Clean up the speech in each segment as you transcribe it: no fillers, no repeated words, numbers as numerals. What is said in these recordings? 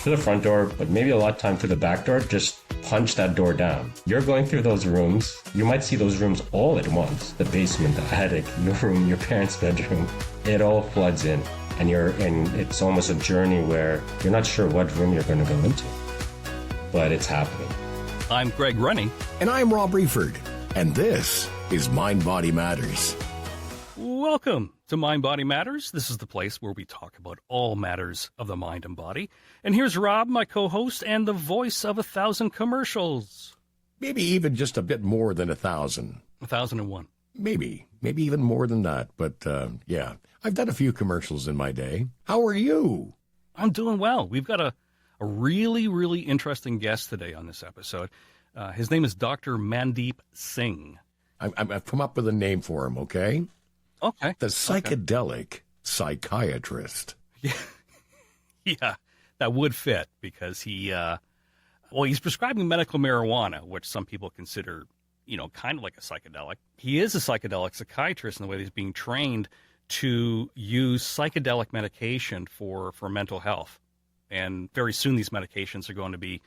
to the front door, but maybe a lot of time to the back door, just punch that door down. You're going through those rooms. You might see those rooms all at once. The basement, the attic, your room, your parents' bedroom. It all floods in. And it's almost a journey where you're not sure what room you're going to go into. But it's happening. I'm Greg Rennie. And I'm Rob Reeford. And this is MindBody Matters. Welcome to MindBody Matters. This is the place where we talk about all matters of the mind and body. And here's Rob, my co-host, and the voice of 1,000 commercials. Maybe even just a bit more than 1,000. 1,001. Maybe even more than that. But yeah, I've done a few commercials in my day. How are you? I'm doing well. We've got a really, really interesting guest today on this episode. His name is Dr. Mandeep Singh. I've come up with a name for him, okay? Okay. The psychedelic psychiatrist. Yeah, that would fit because he's prescribing medical marijuana, which some people consider, kind of like a psychedelic. He is a psychedelic psychiatrist in the way that he's being trained to use psychedelic medication for mental health. And very soon these medications are going to be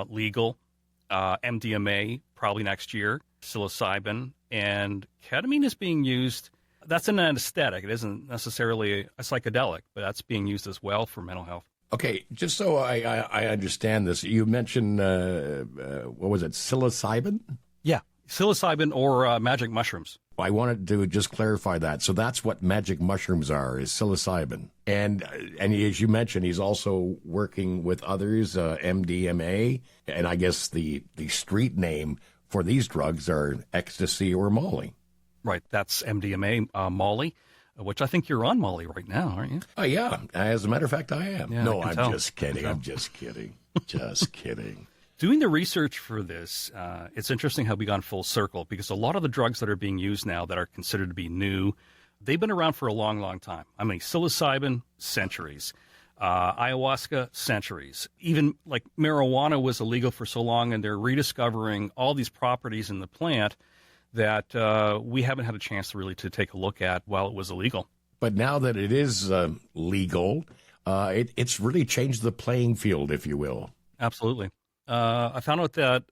legal. MDMA probably next year, psilocybin, and ketamine is being used. That's an anesthetic. It isn't necessarily a psychedelic, but that's being used as well for mental health. Okay, just so I understand this, you mentioned, what was it, psilocybin? Yeah, psilocybin or magic mushrooms. I wanted to just clarify that. So that's what magic mushrooms are, is psilocybin. And as you mentioned, he's also working with others, MDMA, and I guess the street name for these drugs are ecstasy or Molly. Right, that's MDMA, Molly, which I think you're on Molly right now, aren't you? Oh, yeah. As a matter of fact, I am. Yeah, no, I'm just kidding. I'm just kidding. Just kidding. Doing the research for this, it's interesting how we gone full circle because a lot of the drugs that are being used now that are considered to be new, they've been around for a long, long time. I mean, psilocybin, centuries. Ayahuasca, centuries. Even like marijuana was illegal for so long, and they're rediscovering all these properties in the plant that we haven't had a chance to take a look at while it was illegal. But now that it is legal, it's really changed the playing field, if you will. Absolutely. I found out that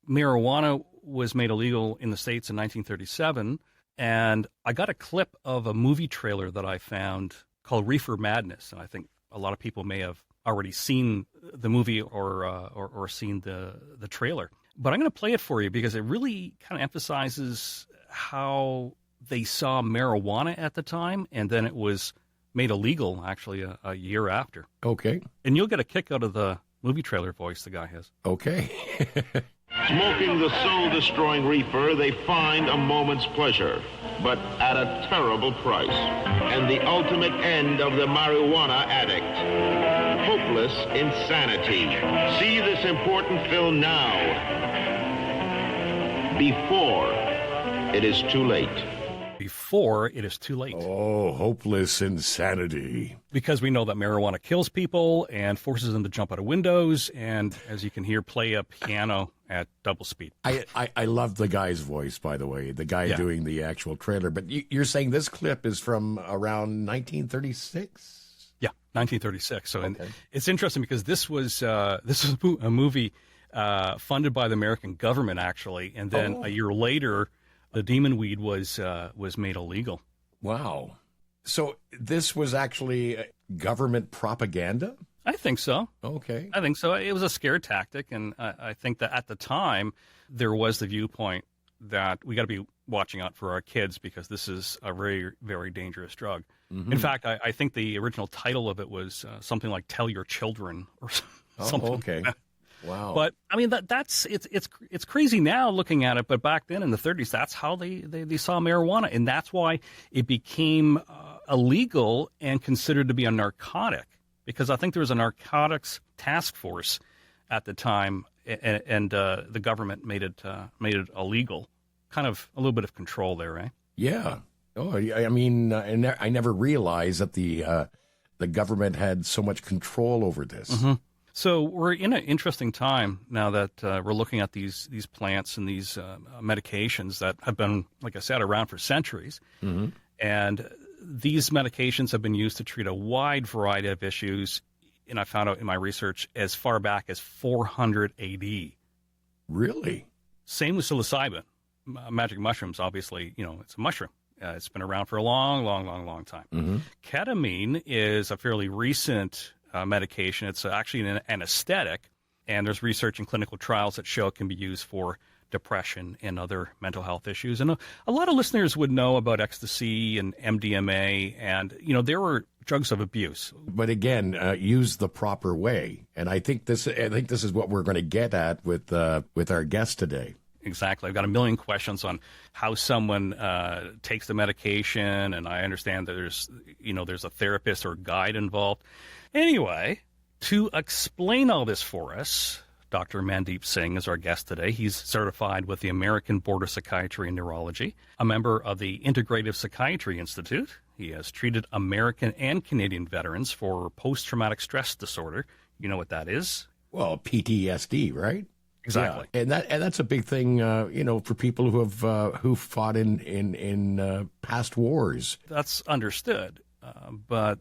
marijuana was made illegal in the States in 1937, and I got a clip of a movie trailer that I found called Reefer Madness, and I think a lot of people may have already seen the movie or seen the trailer. But I'm going to play it for you because it really kind of emphasizes how they saw marijuana at the time, and then it was made illegal actually a year after. Okay. And you'll get a kick out of the movie trailer voice the guy has. Okay. Smoking the soul-destroying reefer, they find a moment's pleasure, but at a terrible price. And the ultimate end of the marijuana addict. Hopeless insanity. See this important film now, before it is too late. Before it is too late. Oh, hopeless insanity. Because we know that marijuana kills people and forces them to jump out of windows and, as you can hear, play a piano at double speed. I love the guy's voice, by the way, the guy doing the actual trailer. But you're saying this clip is from around 1936? Yeah, 1936. So and it's interesting because this was a movie funded by the American government, actually. And then a year later, the demon weed was made illegal. Wow. So this was actually government propaganda? I think so. Okay. I think so. It was a scare tactic, and I think that at the time there was the viewpoint that we got to be watching out for our kids because this is a very, very dangerous drug. Mm-hmm. In fact, I think the original title of it was something like "Tell Your Children" or something. Okay. Like that. Wow. But I mean that's it's crazy now looking at it, but back then in the 30s, that's how they saw marijuana, and that's why it became illegal and considered to be a narcotic. Because I think there was a narcotics task force at the time, and the government made it illegal. Kind of a little bit of control there, right? Yeah. Oh, I mean, I never realized that the government had so much control over this. Mm-hmm. So we're in an interesting time now that we're looking at these plants and these medications that have been, like I said, around for centuries. Mm-hmm. And these medications have been used to treat a wide variety of issues and I found out in my research, as far back as 400 AD. Really? Same with psilocybin. Magic mushrooms, obviously, it's a mushroom. It's been around for a long, long, long, long time. Mm-hmm. Ketamine is a fairly recent medication. It's actually an anesthetic, and there's research and clinical trials that show it can be used for depression and other mental health issues. And a lot of listeners would know about ecstasy and MDMA, and there were drugs of abuse. But again, used the proper way, and I think this is what we're going to get at with our guest today. Exactly. I've got a million questions on how someone takes the medication, and I understand that there's a therapist or guide involved. Anyway, to explain all this for us, Dr. Mandeep Singh is our guest today. He's certified with the American Board of Psychiatry and Neurology, a member of the Integrative Psychiatry Institute. He has treated American and Canadian veterans for post-traumatic stress disorder. You know what that is? Well, PTSD, right? Exactly. Yeah. And that's a big thing, for people who fought in past wars. That's understood, but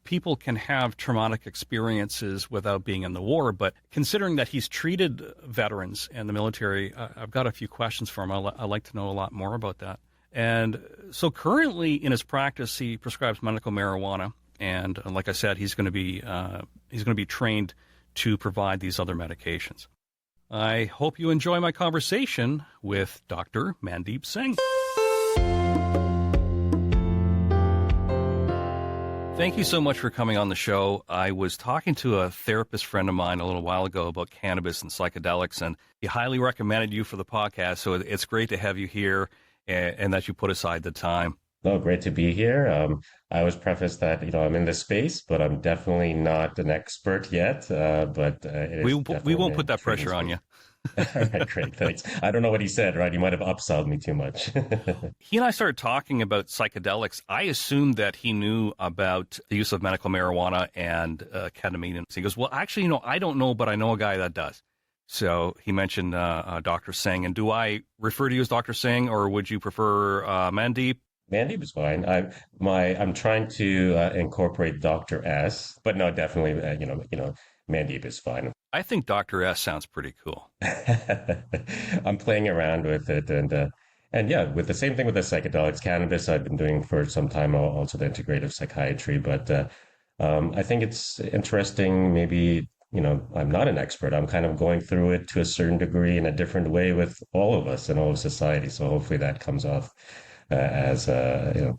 people can have traumatic experiences without being in the war. But considering that he's treated veterans in the military, I've got a few questions for him. I'd like to know a lot more about that. And so currently in his practice, he prescribes medical marijuana. And like I said, he's going to be trained to provide these other medications. I hope you enjoy my conversation with Dr. Mandeep Singh. Thank you so much for coming on the show. I was talking to a therapist friend of mine a little while ago about cannabis and psychedelics, and he highly recommended you for the podcast. So it's great to have you here and that you put aside the time. No, great to be here. I always preface that, I'm in this space, but I'm definitely not an expert yet. But we won't put that pressure on you. All right, great, thanks. I don't know what he said, right? He might have upsold me too much. He and I started talking about psychedelics. I assumed that he knew about the use of medical marijuana and ketamine. And he goes, well, actually, I don't know, but I know a guy that does. So he mentioned Dr. Singh. And do I refer to you as Dr. Singh, or would you prefer Mandeep? Mandeep is fine. I'm trying to incorporate Dr. S, but no, definitely, Mandeep is fine. I think Dr. S sounds pretty cool. I'm playing around with it, and yeah, with the same thing with the psychedelics, cannabis. I've been doing for some time, also the integrative psychiatry. But I think it's interesting. Maybe I'm not an expert. I'm kind of going through it to a certain degree in a different way with all of us and all of society. So hopefully that comes off as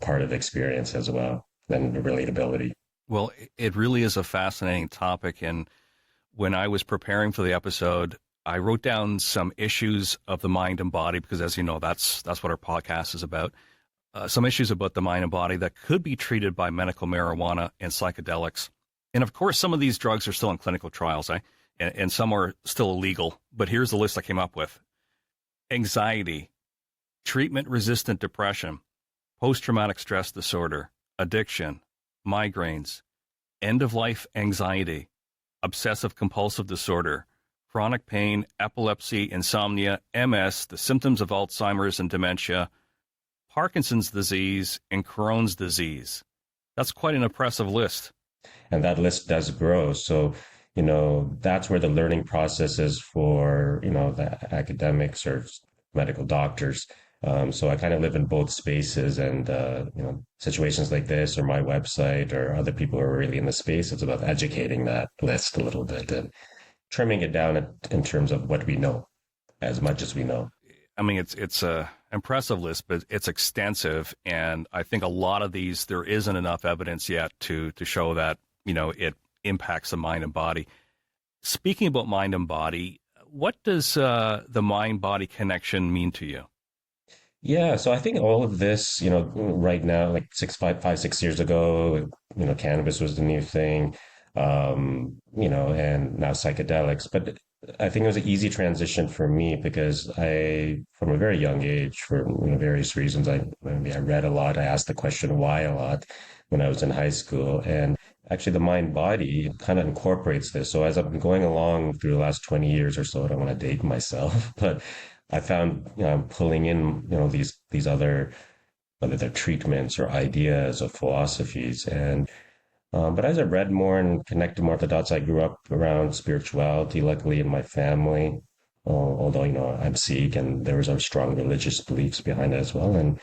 part of the experience as well, and relatability. Well, it really is a fascinating topic, and when I was preparing for the episode, I wrote down some issues of the mind and body, because as you know, that's what our podcast is about. Some issues about the mind and body that could be treated by medical marijuana and psychedelics. And of course, some of these drugs are still in clinical trials, and some are still illegal. But here's the list I came up with. Anxiety, treatment-resistant depression, post-traumatic stress disorder, addiction, migraines, end-of-life anxiety, obsessive-compulsive disorder, chronic pain, epilepsy, insomnia, MS, the symptoms of Alzheimer's and dementia, Parkinson's disease, and Crohn's disease. That's quite an impressive list. And that list does grow. So, that's where the learning process is for, the academics or medical doctors. So I kind of live in both spaces, and, situations like this or my website or other people who are really in the space, it's about educating that list a little bit and trimming it down in terms of what we know, as much as we know. I mean, it's a impressive list, but it's extensive. And I think a lot of these, there isn't enough evidence yet to show that, it impacts the mind and body. Speaking about mind and body, what does the mind-body connection mean to you? Yeah, so I think all of this, right now, like 6 years ago, cannabis was the new thing, and now psychedelics. But I think it was an easy transition for me because from a very young age, for various reasons, I read a lot. I asked the question why a lot when I was in high school, and actually the mind-body kind of incorporates this. So as I've been going along through the last 20 years or so, I don't want to date myself, but I found, I'm pulling in, these other, whether they're treatments or ideas or philosophies. And But as I read more and connected more with the dots, I grew up around spirituality, luckily in my family. Although, I'm Sikh and there was a strong religious beliefs behind it as well. And,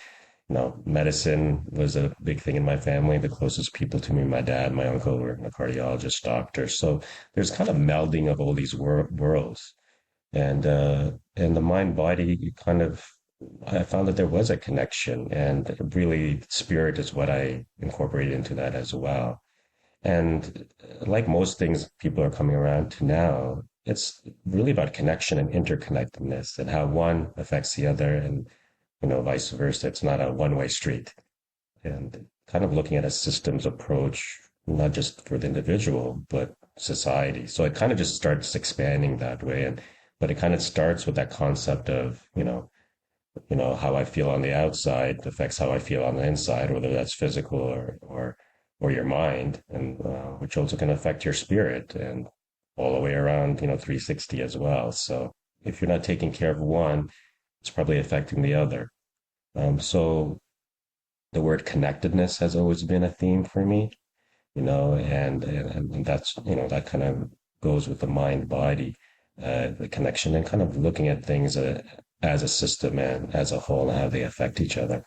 medicine was a big thing in my family. The closest people to me, my dad, my uncle were a cardiologist, doctor. So there's kind of melding of all these worlds. And the mind body kind of, I found that there was a connection, and really spirit is what I incorporated into that as well. And like most things people are coming around to now, it's really about connection and interconnectedness and how one affects the other and, vice versa. It's not a one-way street. And kind of looking at a systems approach, not just for the individual, but society. So it kind of just starts expanding that way. But it kind of starts with that concept of, how I feel on the outside affects how I feel on the inside, whether that's physical or your mind, and which also can affect your spirit and all the way around, 360 as well. So if you're not taking care of one, it's probably affecting the other. So the word connectedness has always been a theme for me, and that's, that kind of goes with the mind body, the connection and kind of looking at things as a system and as a whole and how they affect each other.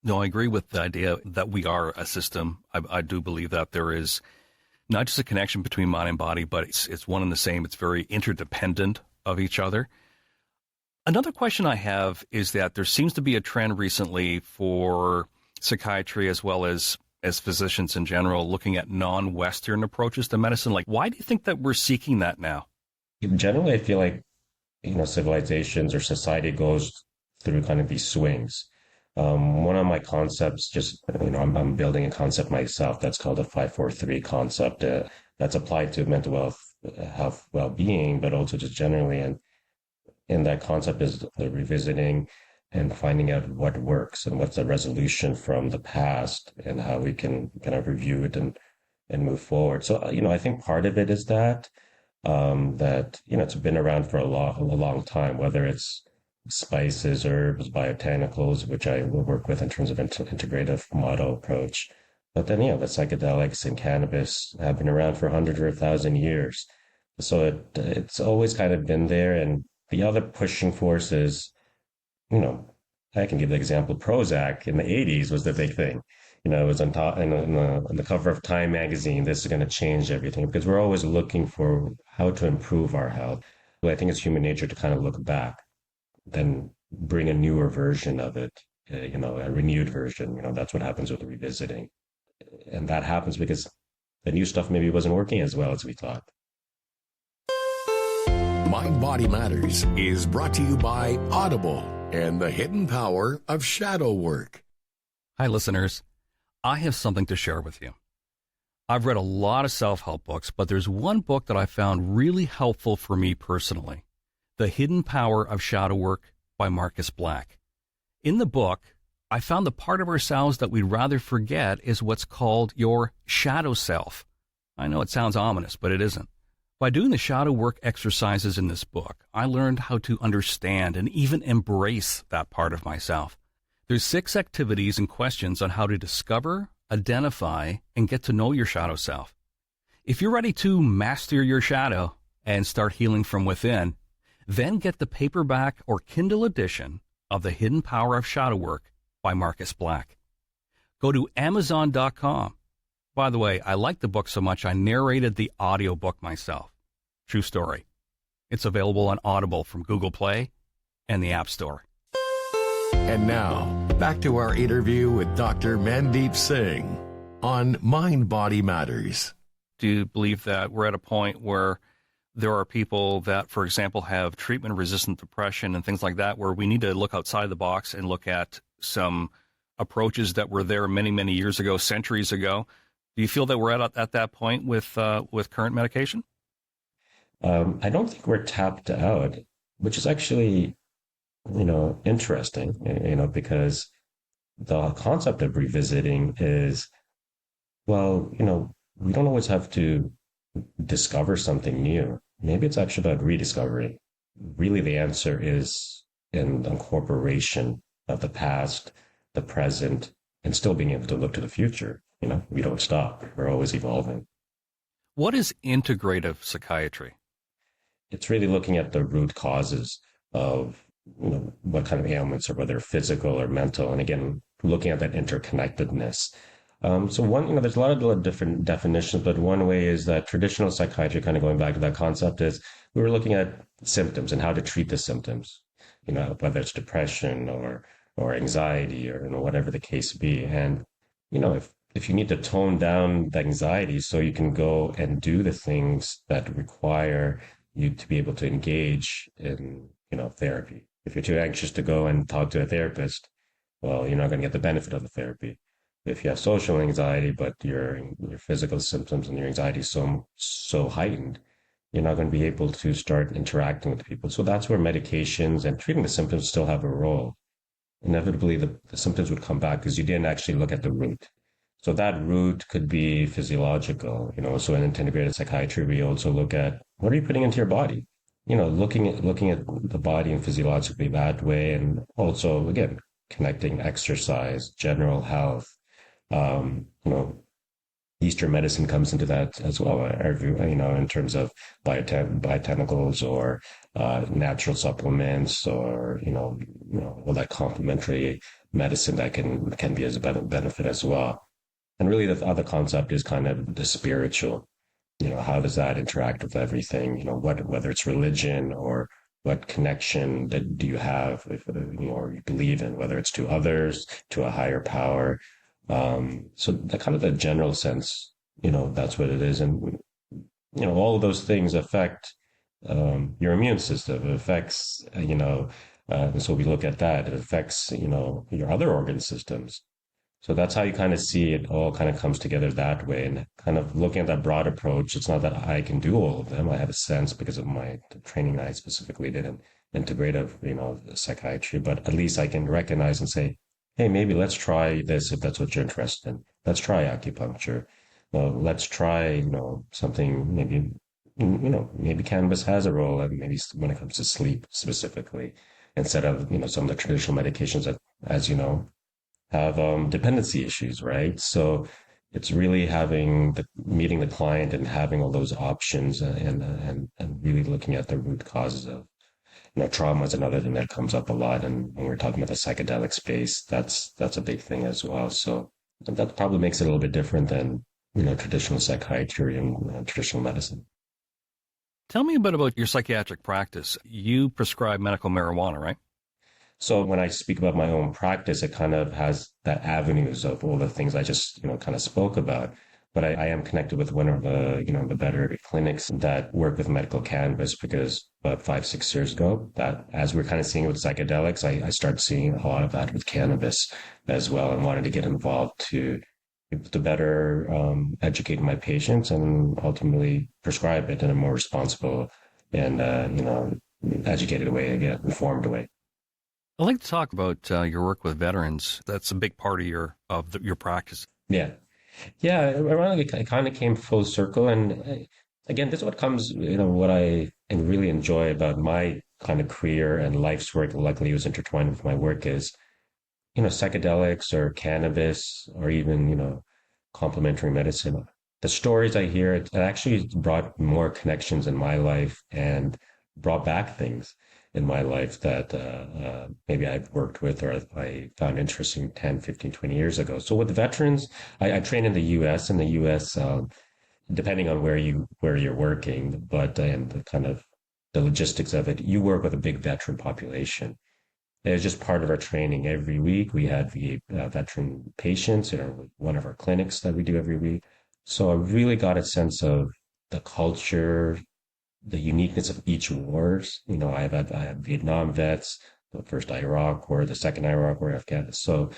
No, I agree with the idea that we are a system. I do believe that there is not just a connection between mind and body, but it's one and the same. It's very interdependent of each other. Another question I have is that there seems to be a trend recently for psychiatry as well as physicians in general looking at non-Western approaches to medicine. Like, why do you think that we're seeking that now? Generally, I feel like, civilizations or society goes through kind of these swings. One of my concepts, just, I'm building a concept myself that's called a 543 concept that's applied to mental health, well-being, but also just generally. And in that concept is the revisiting and finding out what works and what's the resolution from the past and how we can kind of review it and move forward. So, I think part of it is that, it's been around for a long time, whether it's spices, herbs, biobotanicals, which I will work with in terms of integrative model approach. But then, the psychedelics and cannabis have been around for hundreds or 1,000 years. So it's always kind of been there. And the other pushing force is, I can give the example, Prozac in the 80s was the big thing. It was on top on the cover of Time magazine. This is going to change everything because we're always looking for how to improve our health. But I think it's human nature to kind of look back, then bring a newer version of it, a renewed version. That's what happens with the revisiting. And that happens because the new stuff maybe wasn't working as well as we thought. MindBody Matters is brought to you by Audible and the hidden power of shadow work. Hi, listeners. I have something to share with you. I've read a lot of self-help books, but there's one book that I found really helpful for me personally. The Hidden Power of Shadow Work by Marcus Black. In the book, I found the part of ourselves that we'd rather forget is what's called your shadow self. I know it sounds ominous, but it isn't. By doing the shadow work exercises in this book, I learned how to understand and even embrace that part of myself. There's 6 activities and questions on how to discover, identify, and get to know your shadow self. If you're ready to master your shadow and start healing from within, then get the paperback or Kindle edition of The Hidden Power of Shadow Work by Marcus Black. Go to Amazon.com. By the way, I liked the book so much I narrated the audiobook myself. True story. It's available on Audible from Google Play and the App Store. And now, back to our interview with Dr. Mandeep Singh on MindBody Matters. Do you believe that we're at a point where there are people that, for example, have treatment-resistant depression and things like that, where we need to look outside the box and look at some approaches that were there many, many years ago, centuries ago? Do you feel that we're at that point with current medication? I don't think we're tapped out, which is actually, interesting, because the concept of revisiting is, well, we don't always have to discover something new. Maybe it's actually about rediscovery. Really, the answer is in the incorporation of the past, the present, and still being able to look to the future. we don't stop. We're always evolving. What is integrative psychiatry? It's really looking at the root causes of, what kind of ailments are, whether physical or mental. And again, looking at that interconnectedness. So one, there's a lot of different definitions, but one way is that traditional psychiatry, kind of going back to that concept, is we were looking at symptoms and how to treat the symptoms, whether it's depression or anxiety or, whatever the case be. And, if you need to tone down the anxiety so you can go and do the things that require you to be able to engage in, therapy. If you're too anxious to go and talk to a therapist, well, you're not going to get the benefit of the therapy. If you have social anxiety, but your physical symptoms and your anxiety is so heightened, you're not going to be able to start interacting with people. So that's where medications and treating the symptoms still have a role. Inevitably, the symptoms would come back because you didn't actually look at the root. So that root could be physiological, so in integrated psychiatry, we also look at what are you putting into your body? Looking at the body and physiologically that way. And also, again, connecting exercise, general health, Eastern medicine comes into that as well, in terms of botanicals or natural supplements or, all that complementary medicine that can be as a benefit as well. And really the other concept is kind of the spiritual, how does that interact with everything, whether it's religion or what connection that do you have, or you believe in, whether it's to others, to a higher power. So the kind of the general sense, that's what it is. And, all of those things affect your immune system. It affects, so we look at that. It affects, your other organ systems. So that's how you kind of see it all kind of comes together that way. And kind of looking at that broad approach, it's not that I can do all of them. I have a sense because of the training I specifically did in integrative, psychiatry, but at least I can recognize and say, hey, maybe let's try this if that's what you're interested in. Let's try acupuncture. Let's try, something maybe, maybe cannabis has a role, and maybe when it comes to sleep specifically, instead of, some of the traditional medications that, as you know, have dependency issues, right? So it's really meeting the client and having all those options and really looking at the root causes of, trauma is another thing that comes up a lot. And when we're talking about the psychedelic space, that's a big thing as well. So that probably makes it a little bit different than, traditional psychiatry and traditional medicine. Tell me a bit about your psychiatric practice. You prescribe medical marijuana, right? So when I speak about my own practice, it kind of has that avenues of all the things I just, kind of spoke about. But I am connected with one of the, the better clinics that work with medical cannabis because about 5-6 years ago, that as we're kind of seeing with psychedelics, I started seeing a lot of that with cannabis as well and wanted to get involved to better educate my patients and ultimately prescribe it in a more responsible and, educated way, again, informed way. I'd like to talk about your work with veterans. That's a big part of your practice. Yeah. Yeah. Ironically, it kind of came full circle. And again, this is what comes, what I really enjoy about my kind of career and life's work. Luckily, it was intertwined with my work is, psychedelics or cannabis or even, complementary medicine. The stories I hear, it actually brought more connections in my life and brought back things in my life that maybe I've worked with or I found interesting 10, 15, 20 years ago. So with the veterans, I train in the U.S. In the U.S., depending on where you're working, but and the kind of the logistics of it, you work with a big veteran population. It's just part of our training. Every week we had veteran patients in one of our clinics that we do every week. So I really got a sense of the culture, the uniqueness of each wars. I have Vietnam vets, the first Iraq war, the second Iraq war, Afghanistan. So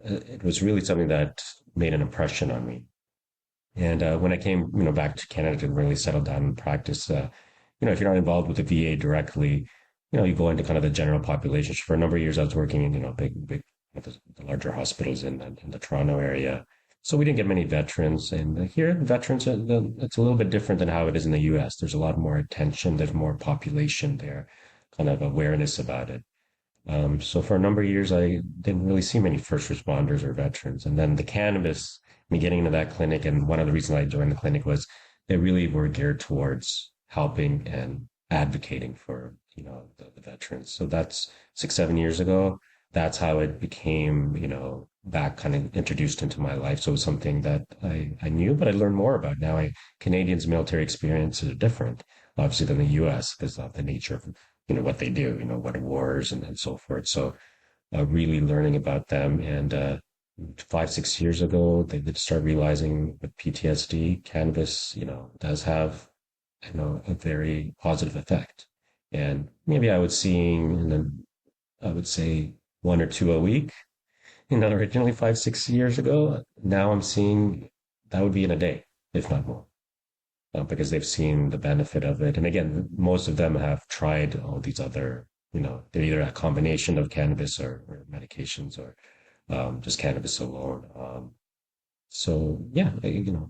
it was really something that made an impression on me. And when I came, back to Canada to really settle down and practice, if you're not involved with the VA directly, you go into kind of the general population. For a number of years, I was working in, big, the larger hospitals in the Toronto area. So we didn't get many veterans. And here, veterans, it's a little bit different than how it is in the U.S. There's a lot more attention. There's more population there, kind of awareness about it. So for a number of years, I didn't really see many first responders or veterans. And then the cannabis me getting into that clinic, and one of the reasons I joined the clinic was they really were geared towards helping and advocating for, the veterans. So that's 6, 7 years ago. That's how it became, back kind of introduced into my life. So it was something that I knew, but I learned more about. Now Canadians' military experiences are different, obviously, than the US because of the nature of, what they do, what wars and so forth. So really learning about them. And 5, 6 years ago, they did start realizing with PTSD, cannabis, does have, a very positive effect. And maybe I was seeing, and then I would say 1 or 2 a week, originally 5, 6 years ago. Now I'm seeing that would be in a day, if not more, because they've seen the benefit of it. And again, most of them have tried all these other, they're either a combination of cannabis or medications or just cannabis alone. So yeah,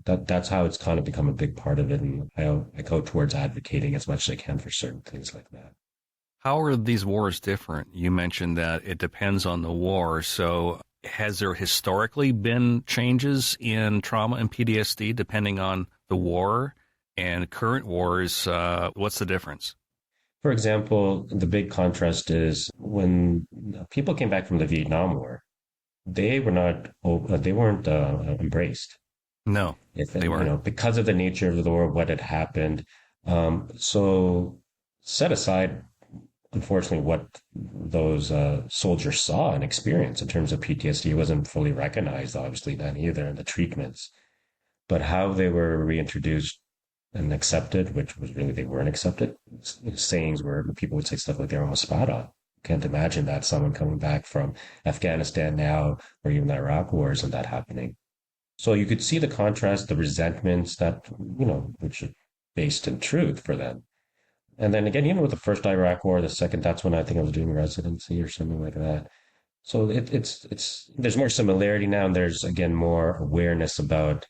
that's how it's kind of become a big part of it. And I go towards advocating as much as I can for certain things like that. How are these wars different? You mentioned that it depends on the war. So has there historically been changes in trauma and PTSD depending on the war and current wars? What's the difference? For example, the big contrast is when people came back from the Vietnam War, they weren't embraced. No, they weren't. Because of the nature of the war, what had happened. So set aside, unfortunately, what those soldiers saw and experienced in terms of PTSD wasn't fully recognized, obviously, then either in the treatments, but how they were reintroduced and accepted, which was really they weren't accepted. Sayings where people would say stuff like they're almost spot on. Can't imagine that someone coming back from Afghanistan now or even the Iraq wars and that happening. So you could see the contrast, the resentments that, which are based in truth for them. And then again, with the first Iraq war, the second, that's when I think I was doing residency or something like that. So there's more similarity now. And there's again, more awareness about,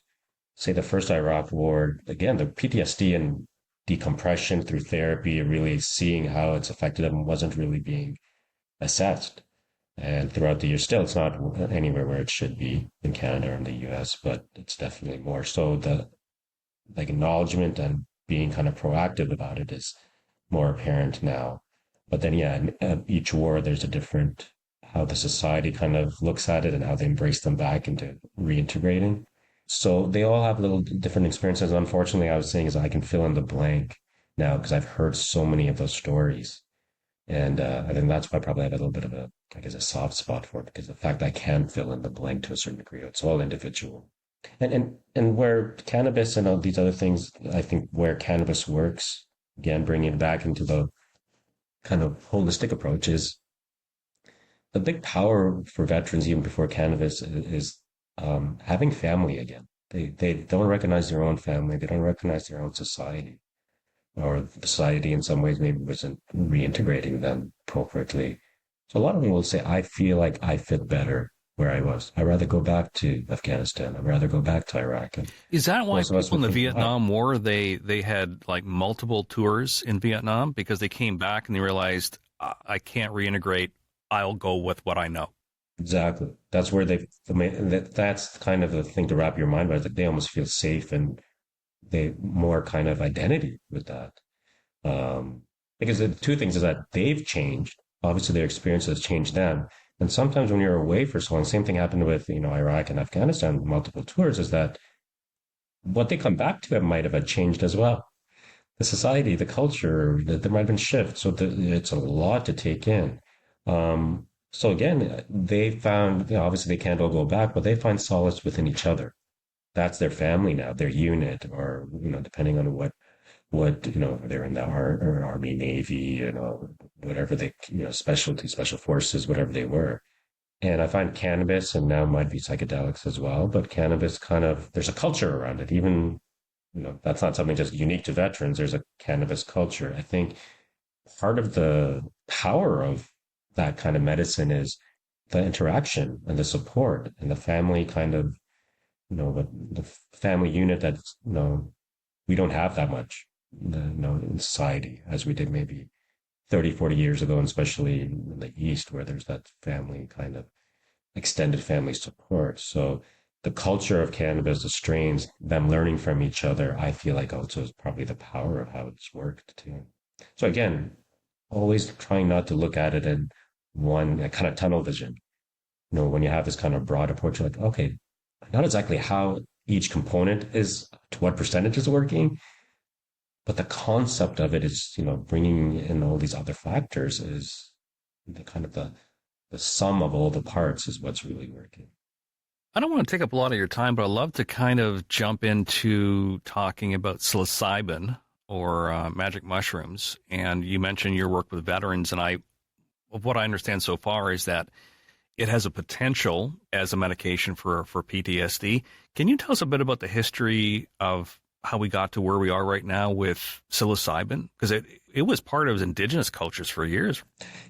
say, the first Iraq war, again, the PTSD and decompression through therapy, really seeing how it's affected them wasn't really being assessed. And throughout the year, still, it's not anywhere where it should be in Canada or in the US, but it's definitely more so the acknowledgement and being kind of proactive about it is more apparent now. But then, in each war, there's a different, how the society kind of looks at it and how they embrace them back into reintegrating. So they all have little different experiences. Unfortunately, I was saying is I can fill in the blank now because I've heard so many of those stories. And I think that's why I probably have a little bit of a soft spot for it, because the fact I can fill in the blank to a certain degree, it's all individual. And where cannabis and all these other things, I think where cannabis works, again, bringing it back into the kind of holistic approach is the big power for veterans, even before cannabis, is having family again. They don't recognize their own family. They don't recognize their own society, or the society in some ways maybe wasn't reintegrating them appropriately. So a lot of them will say, I feel like I fit better where I was. I'd rather go back to Afghanistan. I'd rather go back to Iraq. And is that why people in the Vietnam War, they had like multiple tours in Vietnam because they came back and they realized, I can't reintegrate. I'll go with what I know. Exactly. That's where that's kind of the thing to wrap your mind around. Like they almost feel safe and they more kind of identity with that. Because the two things is that they've changed. Obviously their experience has changed them. And sometimes when you're away for so long, same thing happened with, Iraq and Afghanistan, multiple tours, is that what they come back to it might have changed as well. The society, the culture, there might have been shifts. So it's a lot to take in. So again, they found, obviously they can't all go back, but they find solace within each other. That's their family now, their unit, or, depending on what, they're in the Army, Navy, whatever they, special forces, whatever they were. And I find cannabis, and now might be psychedelics as well, but cannabis there's a culture around it. Even, that's not something just unique to veterans. There's a cannabis culture. I think part of the power of that kind of medicine is the interaction and the support and the family kind of, the family unit that, we don't have that much, in society as we did maybe 30, 40 years ago, and especially in the East where there's that family kind of extended family support. So the culture of cannabis, the strains, them learning from each other, I feel like also is probably the power of how it's worked too. So again, always trying not to look at it in one kind of tunnel vision. When you have this kind of broad approach, you're like, okay, not exactly how each component is, to what percentage is working, but the concept of it is, bringing in all these other factors is the kind of the sum of all the parts is what's really working. I don't want to take up a lot of your time, but I'd love to kind of jump into talking about psilocybin or magic mushrooms. And you mentioned your work with veterans, and what I understand so far is that it has a potential as a medication for PTSD. Can you tell us a bit about the history of how we got to where we are right now with psilocybin? Because it was part of indigenous cultures for years.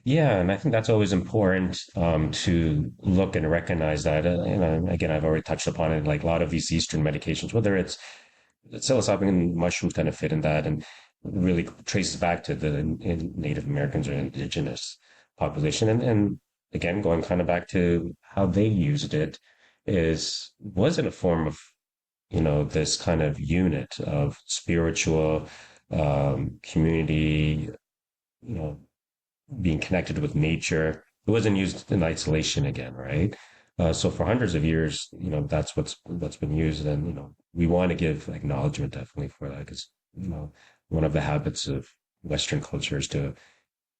Yeah, and I think that's always important to look and recognize that. Again, I've already touched upon it, like a lot of these Eastern medications, whether it's psilocybin and mushrooms kind of fit in that and really traces back to the Native Americans or indigenous population. And again, going kind of back to how they used it was in a form of, this kind of unit of spiritual community, being connected with nature. It wasn't used in isolation again, right? So for hundreds of years, that's what's been used. And, we want to give acknowledgement definitely for that because, one of the habits of Western culture is to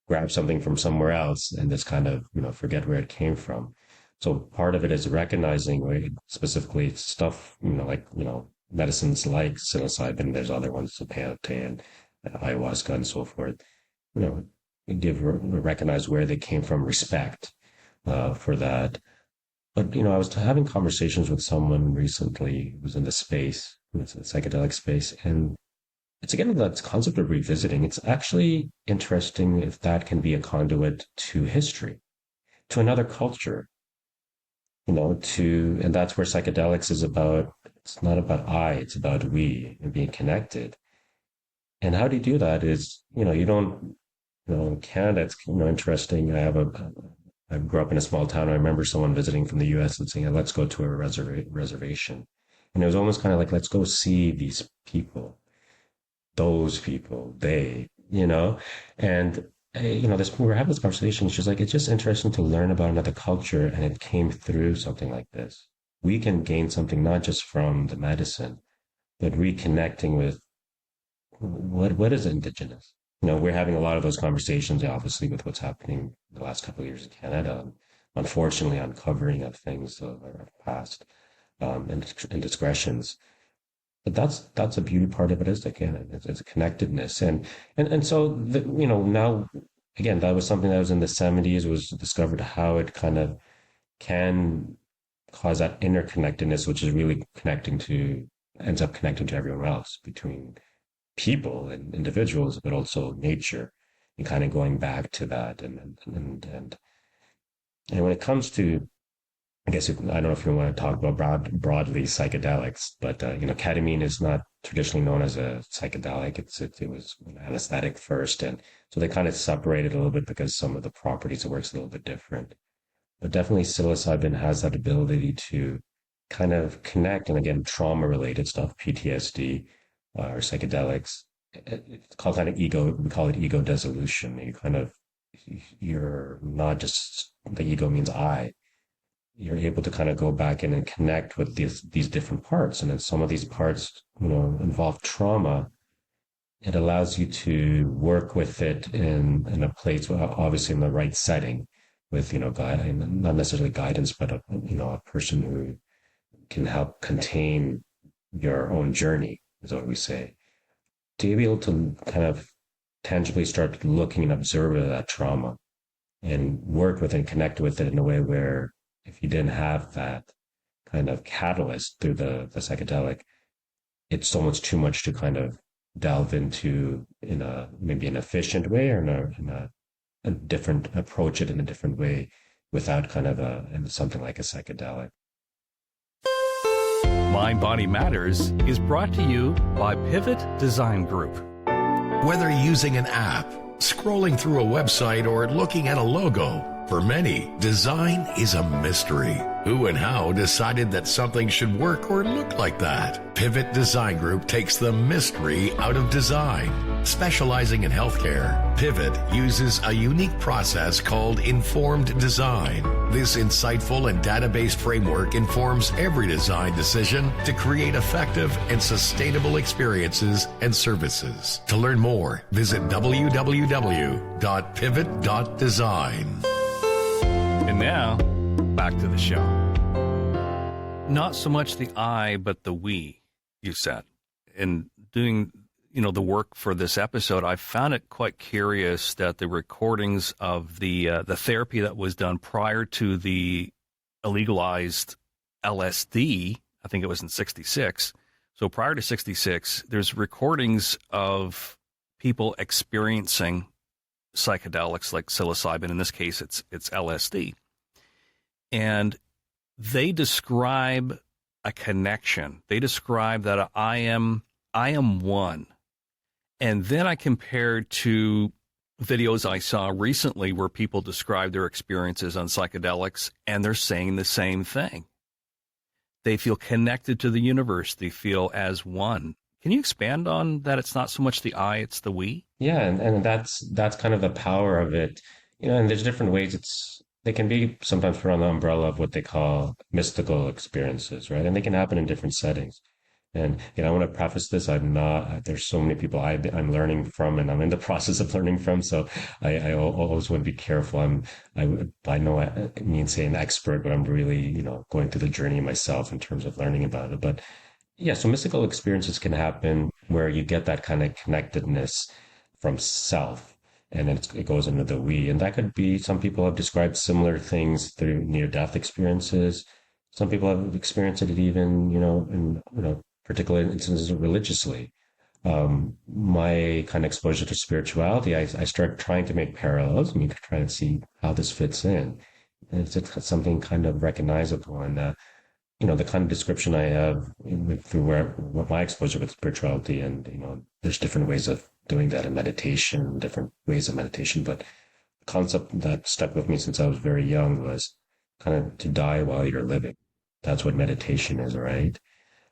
grab something from somewhere else and just kind of, forget where it came from. So part of it is recognizing, right, specifically stuff, medicines like psilocybin, there's other ones, the peyote and ayahuasca and so forth, recognize where they came from, respect for that. But, I was having conversations with someone recently who was in the space, it's a psychedelic space, and it's again that concept of revisiting. It's actually interesting if that can be a conduit to history, to another culture, and that's where psychedelics is about. It's not about I, it's about we and being connected. And how do you do that is, you don't, in Canada, it's, interesting. I grew up in a small town. I remember someone visiting from the US and saying, let's go to a reservation. And it was almost kind of like, let's go see these people, those people, they, and we were having this conversation. She's like, it's just interesting to learn about another culture, and it came through something like this. We can gain something not just from the medicine, but reconnecting with what is indigenous. We're having a lot of those conversations, obviously, with what's happening the last couple of years in Canada. Unfortunately, uncovering of things of our past and indiscretions. But that's a beauty part of it is again, it's a connectedness. And so, now, again, that was something that was in the 70s, was discovered how it kind of can cause that interconnectedness, which is really ends up connecting to everyone else between people and individuals, but also nature, and kind of going back to that. And when it comes to, I guess, I don't know if you want to talk about broadly psychedelics, but, ketamine is not traditionally known as a psychedelic. It was an anesthetic first. And so they kind of separated a little bit because some of the properties, it works a little bit different. But definitely psilocybin has that ability to kind of connect, and again, trauma-related stuff, PTSD, or psychedelics. It's called kind of we call it ego dissolution. You're not just, the ego means I. You're able to kind of go back in and connect with these different parts. And then some of these parts, involve trauma. It allows you to work with it in a place, obviously in the right setting, with, not necessarily guidance, but a person who can help contain your own journey, is what we say. To be able to kind of tangibly start looking and observe that trauma and work with it and connect with it in a way where, if you didn't have that kind of catalyst through the psychedelic, it's so much too much to kind of delve into in maybe an efficient way, or in a different approach it in a different way without kind of something like a psychedelic. MindBody Matters is brought to you by Pivot Design Group. Whether using an app, scrolling through a website, or looking at a logo, for many, design is a mystery. Who and how decided that something should work or look like that? Pivot Design Group takes the mystery out of design. Specializing in healthcare, Pivot uses a unique process called informed design. This insightful and data-based framework informs every design decision to create effective and sustainable experiences and services. To learn more, visit www.pivot.design. And now, back to the show. Not so much the I, but the we, you said. In doing, the work for this episode, I found it quite curious that the recordings of the therapy that was done prior to the illegalized LSD, I think it was in 66. So prior to 66, there's recordings of people experiencing psychedelics like psilocybin. In this case, it's LSD. And they describe a connection. They describe that I am one. And then I compared to videos I saw recently where people describe their experiences on psychedelics, and they're saying the same thing. They feel connected to the universe. They feel as one. Can you expand on that? It's not so much the I, it's the we? Yeah, and that's kind of the power of it. And there's different ways they can be sometimes put on the umbrella of what they call mystical experiences, right? And they can happen in different settings. And I want to preface this: there's so many people I'm learning from, and I'm in the process of learning from. So I always want to be careful. I know I mean say an expert, but I'm really going through the journey myself in terms of learning about it. But yeah, so mystical experiences can happen where you get that kind of connectedness from self. And then it goes into the we. And that could be, some people have described similar things through near-death experiences. Some people have experienced it even, in particular instances religiously. My kind of exposure to spirituality, I started trying to make parallels. I trying to see how this fits in. And it's something kind of recognizable. And, the kind of description I have through what my exposure with spirituality, and, there's different ways of doing that in meditation, different ways of meditation. But the concept that stuck with me since I was very young was kind of to die while you're living. That's what meditation is, right?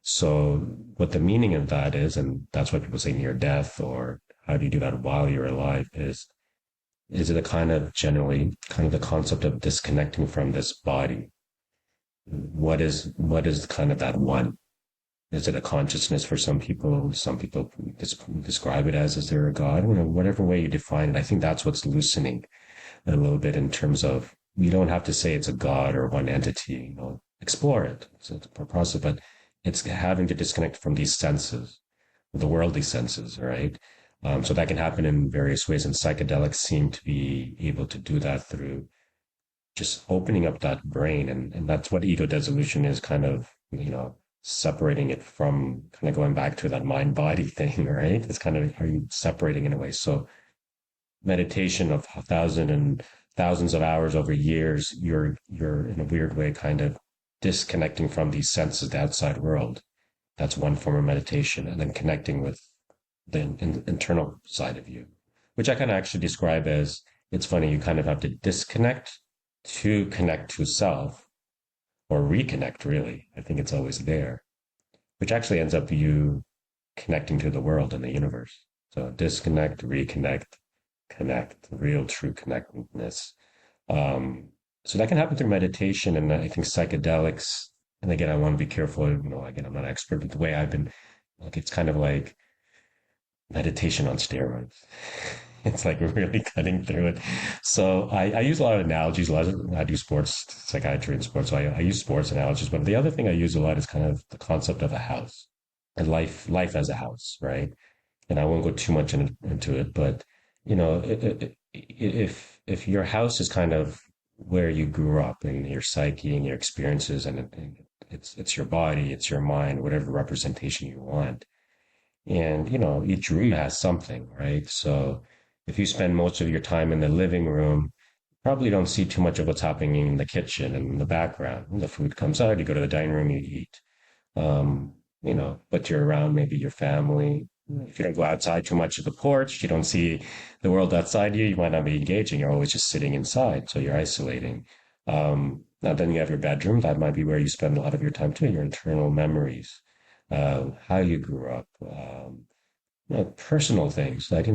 So what the meaning of that is, and that's why people say near death, or how do you do that while you're alive, is it a kind of generally kind of the concept of disconnecting from this body? What is kind of that one? Is it a consciousness for some people? Some people describe it as, is there a God? Whatever way you define it, I think that's what's loosening a little bit in terms of, you don't have to say it's a God or one entity, explore it. It's a process, but it's having to disconnect from these senses, the worldly senses, right? So that can happen in various ways, and psychedelics seem to be able to do that through just opening up that brain. And that's what ego dissolution is, kind of, separating it from, kind of going back to that mind body thing, right? It's kind of, are you separating in a way? So meditation of thousands of hours over years, you're in a weird way kind of disconnecting from these senses, the outside world. That's one form of meditation. And then connecting with the internal side of you, which I kind of actually describe as, it's funny, you kind of have to disconnect to connect to self, or reconnect, really. I think it's always there, which actually ends up you connecting to the world and the universe. So disconnect, reconnect, connect, real true connectedness. So that can happen through meditation, and I think psychedelics, and again, I want to be careful, again, I'm not an expert, but the way I've been, it's kind of like meditation on steroids. It's like really cutting through it. So I use a lot of analogies. I do sports psychiatry and sports. So I use sports analogies. But the other thing I use a lot is kind of the concept of a house, and life as a house, right? And I won't go too much into it, but if your house is kind of where you grew up, and your psyche and your experiences, and it's your body, it's your mind, whatever representation you want. And, each room has something, right? So if you spend most of your time in the living room, you probably don't see too much of what's happening in the kitchen and in the background. When the food comes out, you go to the dining room, you eat. But you're around maybe your family. If you don't go outside too much of the porch, you don't see the world outside you, you might not be engaging. You're always just sitting inside, so you're isolating. Now, then you have your bedroom. That might be where you spend a lot of your time too, your internal memories, how you grew up, personal things that,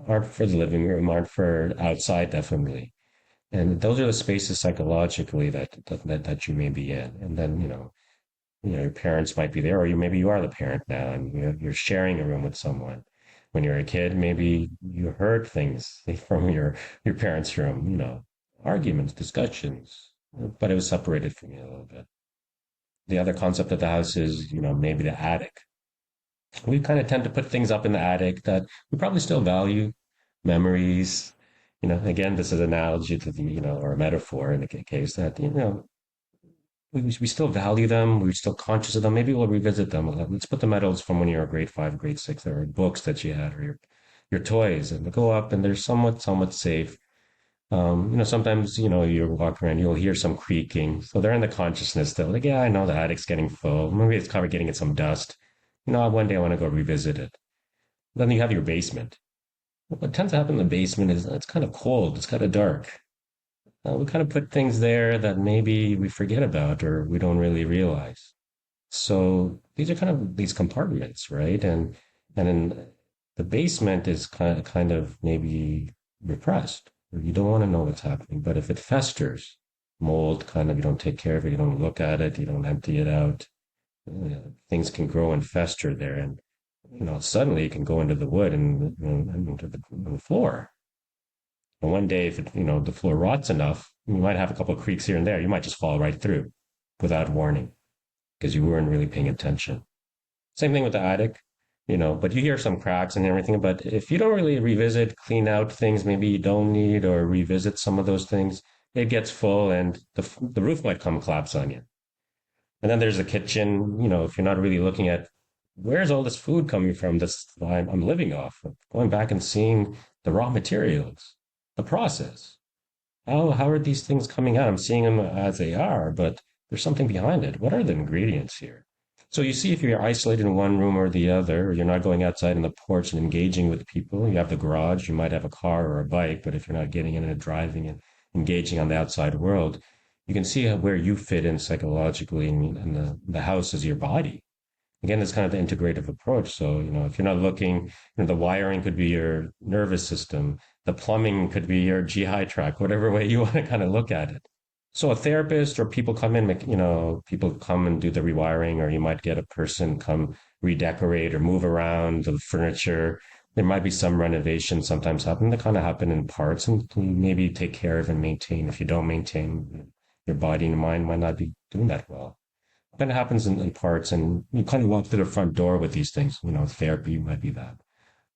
aren't for the living room, aren't for outside, definitely. And those are the spaces psychologically that you may be in. And then, your parents might be there, or maybe you are the parent now, and you're sharing a room with someone. When you're a kid, maybe you heard things from your parents' room, arguments, discussions, but it was separated from you a little bit. The other concept of the house is, maybe the attic. We kind of tend to put things up in the attic that we probably still value, memories. Again, this is an analogy to the, or a metaphor in the case that, we still value them. We're still conscious of them. Maybe we'll revisit them. Let's put the medals from when you were grade 5, grade 6, or books that you had, or your toys, and they go up, and they're somewhat safe. Sometimes, you walk around, you'll hear some creaking. So they're in the consciousness still. Like, yeah, I know the attic's getting full. Maybe it's kind of getting in some dust. One day I want to go revisit it. Then you have your basement. What tends to happen in the basement is it's kind of cold. It's kind of dark. We kind of put things there that maybe we forget about or we don't really realize. So these are kind of these compartments, right? And in the basement is kind of maybe repressed. You don't want to know what's happening. But if it festers, mold kind of, you don't take care of it, you don't look at it, you don't empty it out, things can grow and fester there. And, suddenly you can go into the wood and into the floor. And one day, if the floor rots enough, you might have a couple of creaks here and there. You might just fall right through without warning because you weren't really paying attention. Same thing with the attic. But you hear some cracks and everything. But if you don't really revisit, clean out things maybe you don't need or revisit some of those things, it gets full and the roof might come collapse on you. And then there's the kitchen, if you're not really looking at where's all this food coming from that's I'm living off, going back and seeing the raw materials, the process. How are these things coming out? I'm seeing them as they are, but there's something behind it. What are the ingredients here? So you see, if you're isolated in one room or the other, or you're not going outside on the porch and engaging with people, you have the garage, you might have a car or a bike, but if you're not getting in and driving and engaging on the outside world, you can see where you fit in psychologically, and the house is your body. Again, it's kind of the integrative approach. So, if you're not looking, the wiring could be your nervous system, the plumbing could be your GI tract, whatever way you want to kind of look at it. So a therapist or people come in, people come and do the rewiring, or you might get a person come redecorate or move around the furniture. There might be some renovation sometimes happen. They kind of happen in parts and maybe take care of and maintain. If you don't maintain, your body and mind might not be doing that well. It kind of happens in parts, and you kind of walk through the front door with these things. Therapy might be that.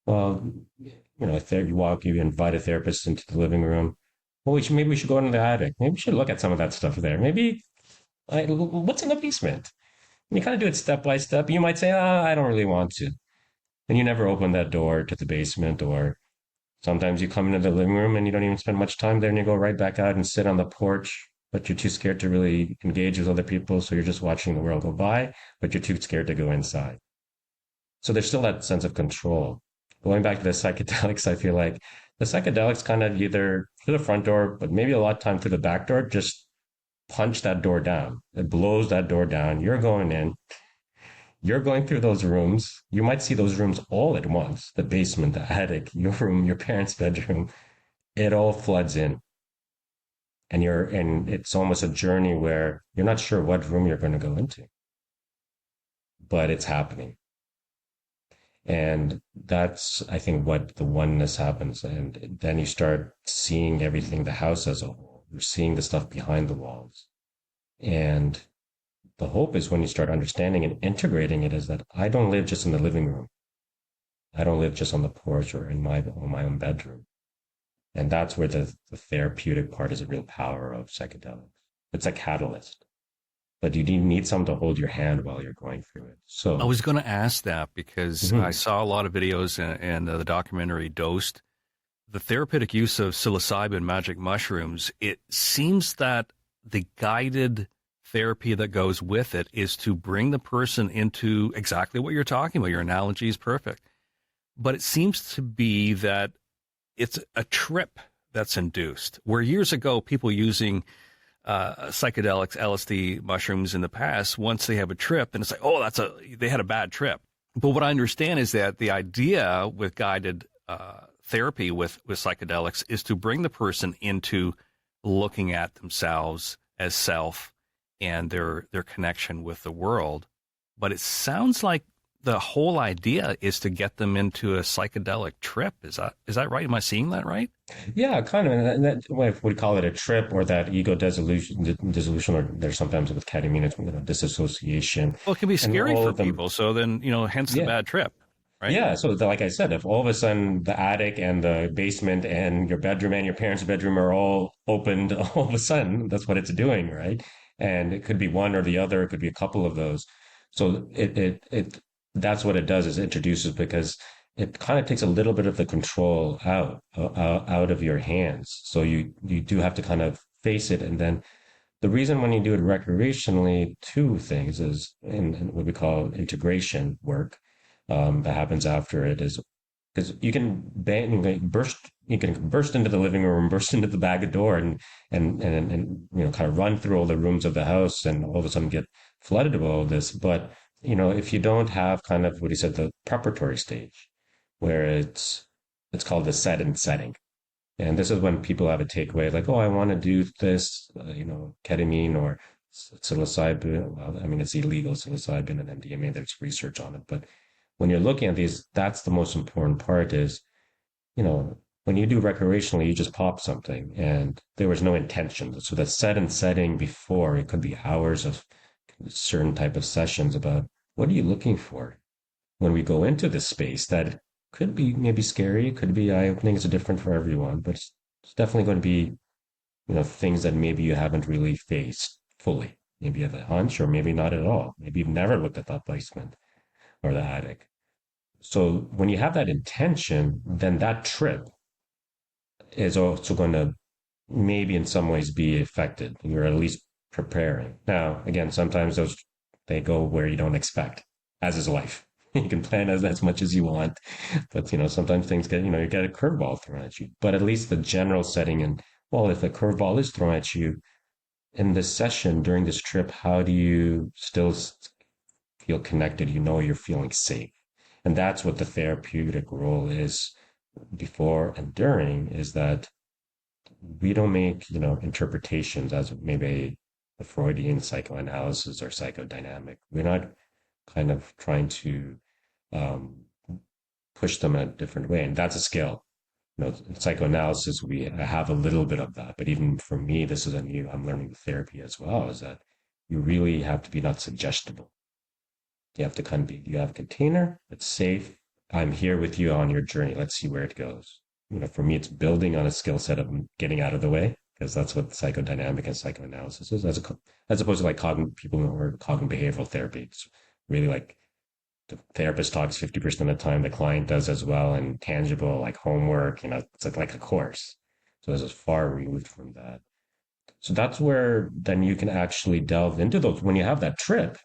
Well, you invite a therapist into the living room. Well, maybe we should go into the attic. Maybe we should look at some of that stuff there. Maybe, what's in the basement? And you kind of do it step by step. You might say, I don't really want to. And you never open that door to the basement, or sometimes you come into the living room and you don't even spend much time there and you go right back out and sit on the porch, but you're too scared to really engage with other people. So you're just watching the world go by, but you're too scared to go inside. So there's still that sense of control. Going back to the psychedelics, I feel like the psychedelics kind of either through the front door, but maybe a lot of time through the back door, just punch that door down. It blows that door down. You're going in. You're going through those rooms. You might see those rooms all at once. The basement, the attic, your room, your parents' bedroom. It all floods in. And it's almost a journey where you're not sure what room you're going to go into. But it's happening. And that's, I think, what the oneness happens. And then you start seeing everything, the house as a whole. You're seeing the stuff behind the walls. And the hope is when you start understanding and integrating it is that I don't live just in the living room. I don't live just on the porch or in my own bedroom. And that's where the therapeutic part is a real power of psychedelics. It's a catalyst. But you need someone to hold your hand while you're going through it. So I was going to ask that because I saw a lot of videos and the documentary Dosed. The therapeutic use of psilocybin magic mushrooms, it seems that the guided therapy that goes with it is to bring the person into exactly what you're talking about. Your analogy is perfect. But it seems to be that it's a trip that's induced, where years ago people using psychedelics, LSD, mushrooms in the past, once they have a trip, then it's like, oh, they had a bad trip. But what I understand is that the idea with guided therapy with psychedelics is to bring the person into looking at themselves as self and their connection with the world. But it sounds like the whole idea is to get them into a psychedelic trip. Is that right? Am I seeing that right? Yeah, kind of. And that, what we call it a trip or that ego dissolution, or there's sometimes with ketamine, it's disassociation. Well, it can be scary for them, people. So then, hence the bad trip, right? Yeah. So like I said, if all of a sudden the attic and the basement and your bedroom and your parents' bedroom are all opened all of a sudden, that's what it's doing, right? And it could be one or the other. It could be a couple of those. So it that's what it does, is it introduces, because it kind of takes a little bit of the control out of your hands. So you do have to kind of face it. And then the reason when you do it recreationally, two things is in what we call integration work that happens after it, is because you can burst into the living room, burst into the back door, and kind of run through all the rooms of the house, and all of a sudden get flooded with all of this. But if you don't have kind of what he said, the preparatory stage, where it's called the set and setting. And this is when people have a takeaway like, oh, I want to do this, ketamine or psilocybin. Well, I mean, it's illegal, psilocybin and MDMA. There's research on it. But when you're looking at these, that's the most important part is, when you do recreationally, you just pop something and there was no intention. So the set and setting before, it could be hours of certain type of sessions about what are you looking for when we go into this space that could be maybe scary, could be eye-opening. It's different for everyone, but it's definitely going to be, things that maybe you haven't really faced fully. Maybe you have a hunch, or maybe not at all. Maybe you've never looked at that basement or the attic. So when you have that intention, then that trip is also going to maybe in some ways be affected. You're at least preparing. Now, again, sometimes they go where you don't expect, as is life. You can plan as much as you want, but sometimes things get, you get a curveball thrown at you. But at least the general setting, and well, if a curveball is thrown at you in this session during this trip, how do you still feel connected? You're feeling safe. And that's what the therapeutic role is before and during, is that we don't make, interpretations as maybe a Freudian psychoanalysis or psychodynamic. We're not kind of trying to push them in a different way. And that's a skill. In psychoanalysis, we have a little bit of that. But even for me, this is I'm learning therapy as well, is that you really have to be not suggestible. You have to you have a container, it's safe. I'm here with you on your journey. Let's see where it goes. For me, it's building on a skill set of getting out of the way, because that's what psychodynamic and psychoanalysis is, as opposed to like people who are cognitive behavioral therapy. It's really like the therapist talks 50% of the time, the client does as well, and tangible like homework, it's like a course. So this is far removed from that. So that's where then you can actually delve into those. When you have that trip,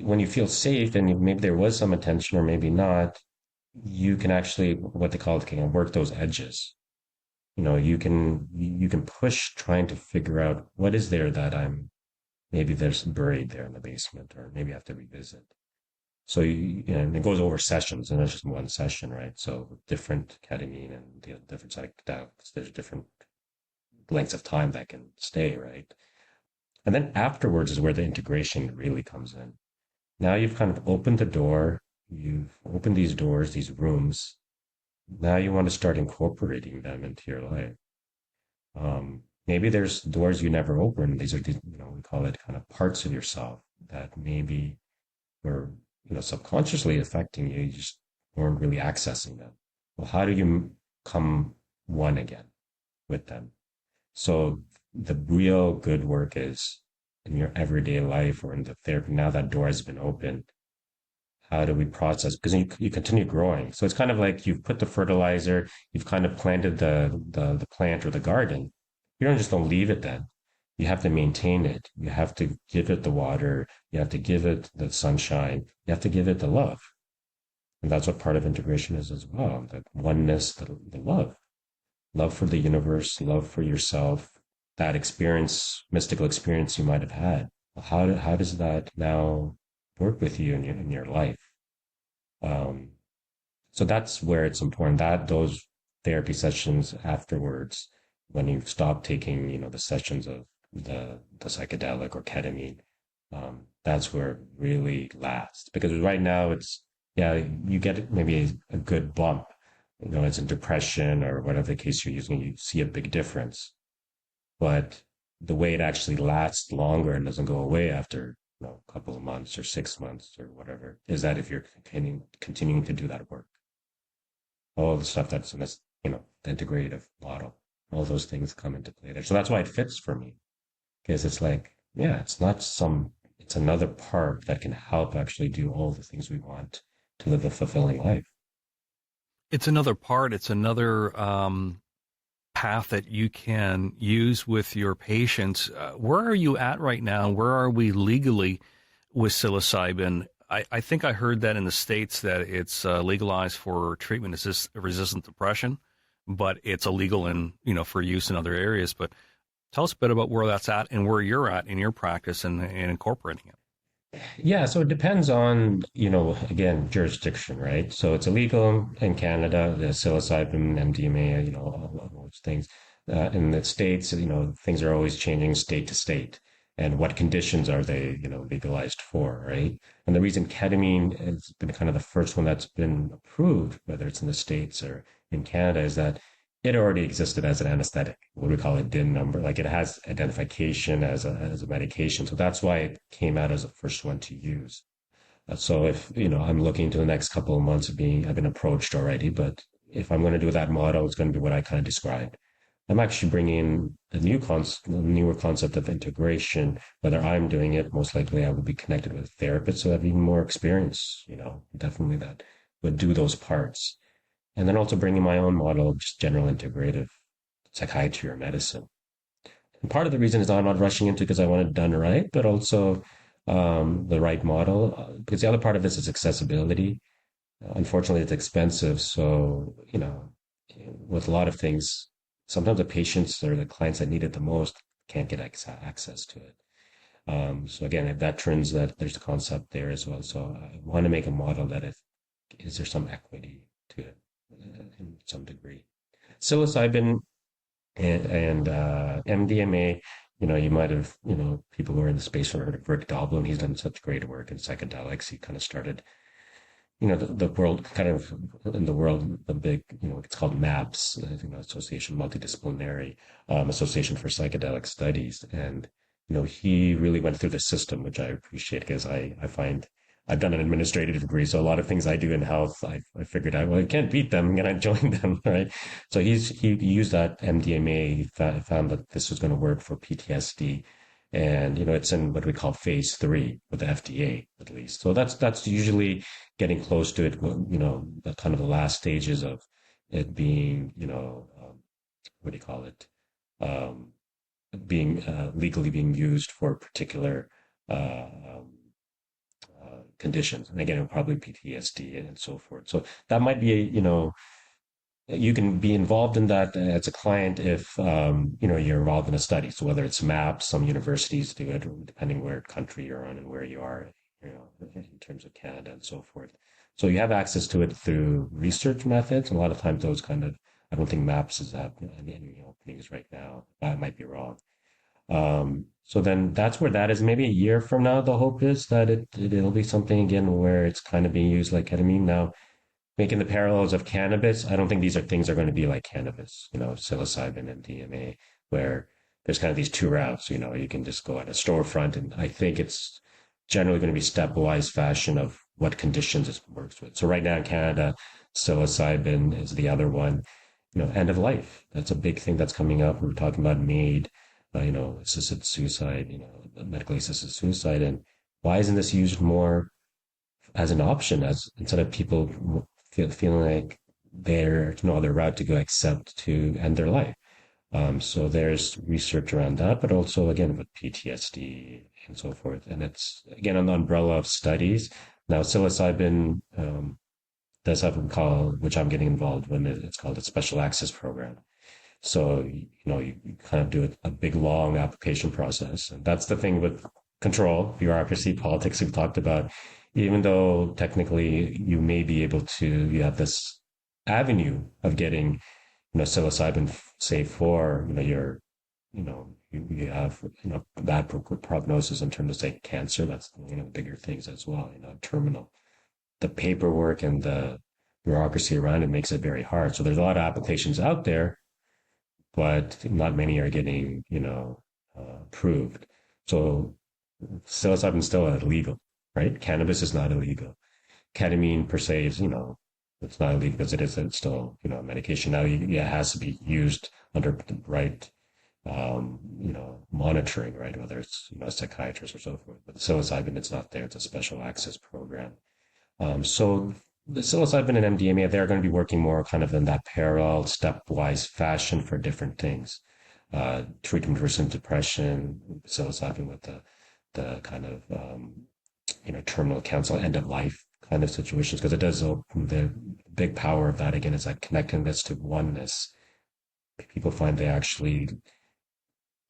when you feel safe and maybe there was some attention or maybe not, you can actually, what they call it, work those edges. You can push trying to figure out what is there that maybe there's buried there in the basement, or maybe I have to revisit. So and it goes over sessions, and it's just one session, right? So different ketamine and different psychedelics, there's different lengths of time that can stay, right? And then afterwards is where the integration really comes in. Now you've kind of opened the door, you've opened these doors, these rooms. Now you want to start incorporating them into your life. Maybe there's doors you never opened. These are, we call it kind of parts of yourself that maybe were, subconsciously affecting you. You just weren't really accessing them. Well, how do you come one again with them? So the real good work is in your everyday life or in the therapy. Now that door has been opened, how do we process? Because you continue growing. So it's kind of like you've put the fertilizer, you've kind of planted the plant or the garden. You don't leave it then. You have to maintain it. You have to give it the water. You have to give it the sunshine. You have to give it the love. And that's what part of integration is as well. That oneness, the love. Love for the universe, love for yourself, that experience, mystical experience you might have had, how does that now work with you in your life? Um, so that's where it's important that those therapy sessions afterwards, when you stop taking, the sessions of the psychedelic or ketamine, that's where it really lasts. Because right now it's, yeah, you get maybe a good bump, it's in depression or whatever the case you're using, you see a big difference. But the way it actually lasts longer and doesn't go away after, a couple of months or 6 months or whatever, is that if you're continuing to do that work, all the stuff that's in this, the integrative model, all those things come into play there. So that's why it fits for me, because it's like, yeah, it's another part that can help actually do all the things we want to live a fulfilling life. It's another part. It's another path that you can use with your patients. Where are you at right now? Where are we legally with psilocybin? I think I heard that in the States that it's legalized for treatment-resistant depression, but it's illegal for use in other areas. But tell us a bit about where that's at and where you're at in your practice and incorporating it. Yeah, so it depends on, again, jurisdiction, right? So it's illegal in Canada, the psilocybin, MDMA, all those things. In the States, things are always changing state to state. And what conditions are they, legalized for, right? And the reason ketamine has been kind of the first one that's been approved, whether it's in the States or in Canada, is that it already existed as an anesthetic. What do we call it? DIN number. Like it has identification as a medication. So that's why it came out as the first one to use. So if, I'm looking to the next couple of months I've been approached already, but if I'm going to do that model, it's going to be what I kind of described. I'm actually bringing a newer concept of integration. Whether I'm doing it, most likely I would be connected with a therapist so I have even more experience, definitely that would do those parts. And then also bringing my own model of just general integrative psychiatry or medicine. And part of the reason is I'm not rushing into because I want it done right, but also the right model. Because the other part of this is accessibility. Unfortunately, it's expensive. So, with a lot of things, sometimes the patients or the clients that need it the most can't get access to it. So again, if that turns that there's a concept there as well. So I want to make a model that is there some equity to it in some degree. Psilocybin and MDMA, you might have, people who are in the space have heard of Rick Doblin. He's done such great work in psychedelics. He kind of started, the world kind of in the world, the big, it's called MAPS, I think Association, Multidisciplinary Association for Psychedelic Studies. And, he really went through the system, which I appreciate because I find I've done an administrative degree, so a lot of things I do in health, I figured out, well, I can't beat them, I'm going to join them, right? So he used that MDMA, he found that this was going to work for PTSD. And, it's in what we call phase 3 with the FDA, at least. So that's usually getting close to it, the kind of the last stages of it being, what do you call it? Being legally being used for particular conditions. And again, probably PTSD and so forth. So that might be, you can be involved in that as a client if, you're involved in a study. So whether it's MAPS, some universities do it, depending where country you're on and where you are, in terms of Canada and so forth. So you have access to it through research methods. And a lot of times those I don't think MAPS is having any openings right now. I might be wrong. So then that's where that is. Maybe a year from now, the hope is that it'll be something again where it's kind of being used like ketamine. Now, making the parallels of cannabis, I don't think these things are going to be like cannabis, psilocybin and MDMA, where there's kind of these two routes. You can just go at a storefront, and I think it's generally going to be stepwise fashion of what conditions it works with. So right now in Canada, psilocybin is the other one. End of life. That's a big thing that's coming up. We were talking about MAID. Assisted suicide, medically assisted suicide. And why isn't this used more as an option, as instead of people feeling like there's no other route to go except to end their life? So there's research around that, but also again with PTSD and so forth. And it's again on the umbrella of studies. Now psilocybin does have what we call, which I'm getting involved in, it's called a special access program. So, you kind of do a big, long application process. And that's the thing with control, bureaucracy, politics we've talked about. Even though technically you may be able to, you have this avenue of getting, psilocybin, say for, you have, bad prognosis in terms of, say, cancer. That's, bigger things as well, terminal. The paperwork and the bureaucracy around it makes it very hard. So there's a lot of applications out there, but not many are getting, approved. So psilocybin is still illegal, right? Cannabis is not illegal. Ketamine per se is, it's not illegal because it's still, medication. Now it has to be used under the right, monitoring, right? Whether it's, a psychiatrist or so forth. But the psilocybin, it's not there. It's a special access program. So the psilocybin and MDMA, they're going to be working more kind of in that parallel, stepwise fashion for different things. Treatment resistant depression, psilocybin with the kind of, terminal cancer, end of life kind of situations, because it does open the big power of that again is like connecting this to oneness. People find they actually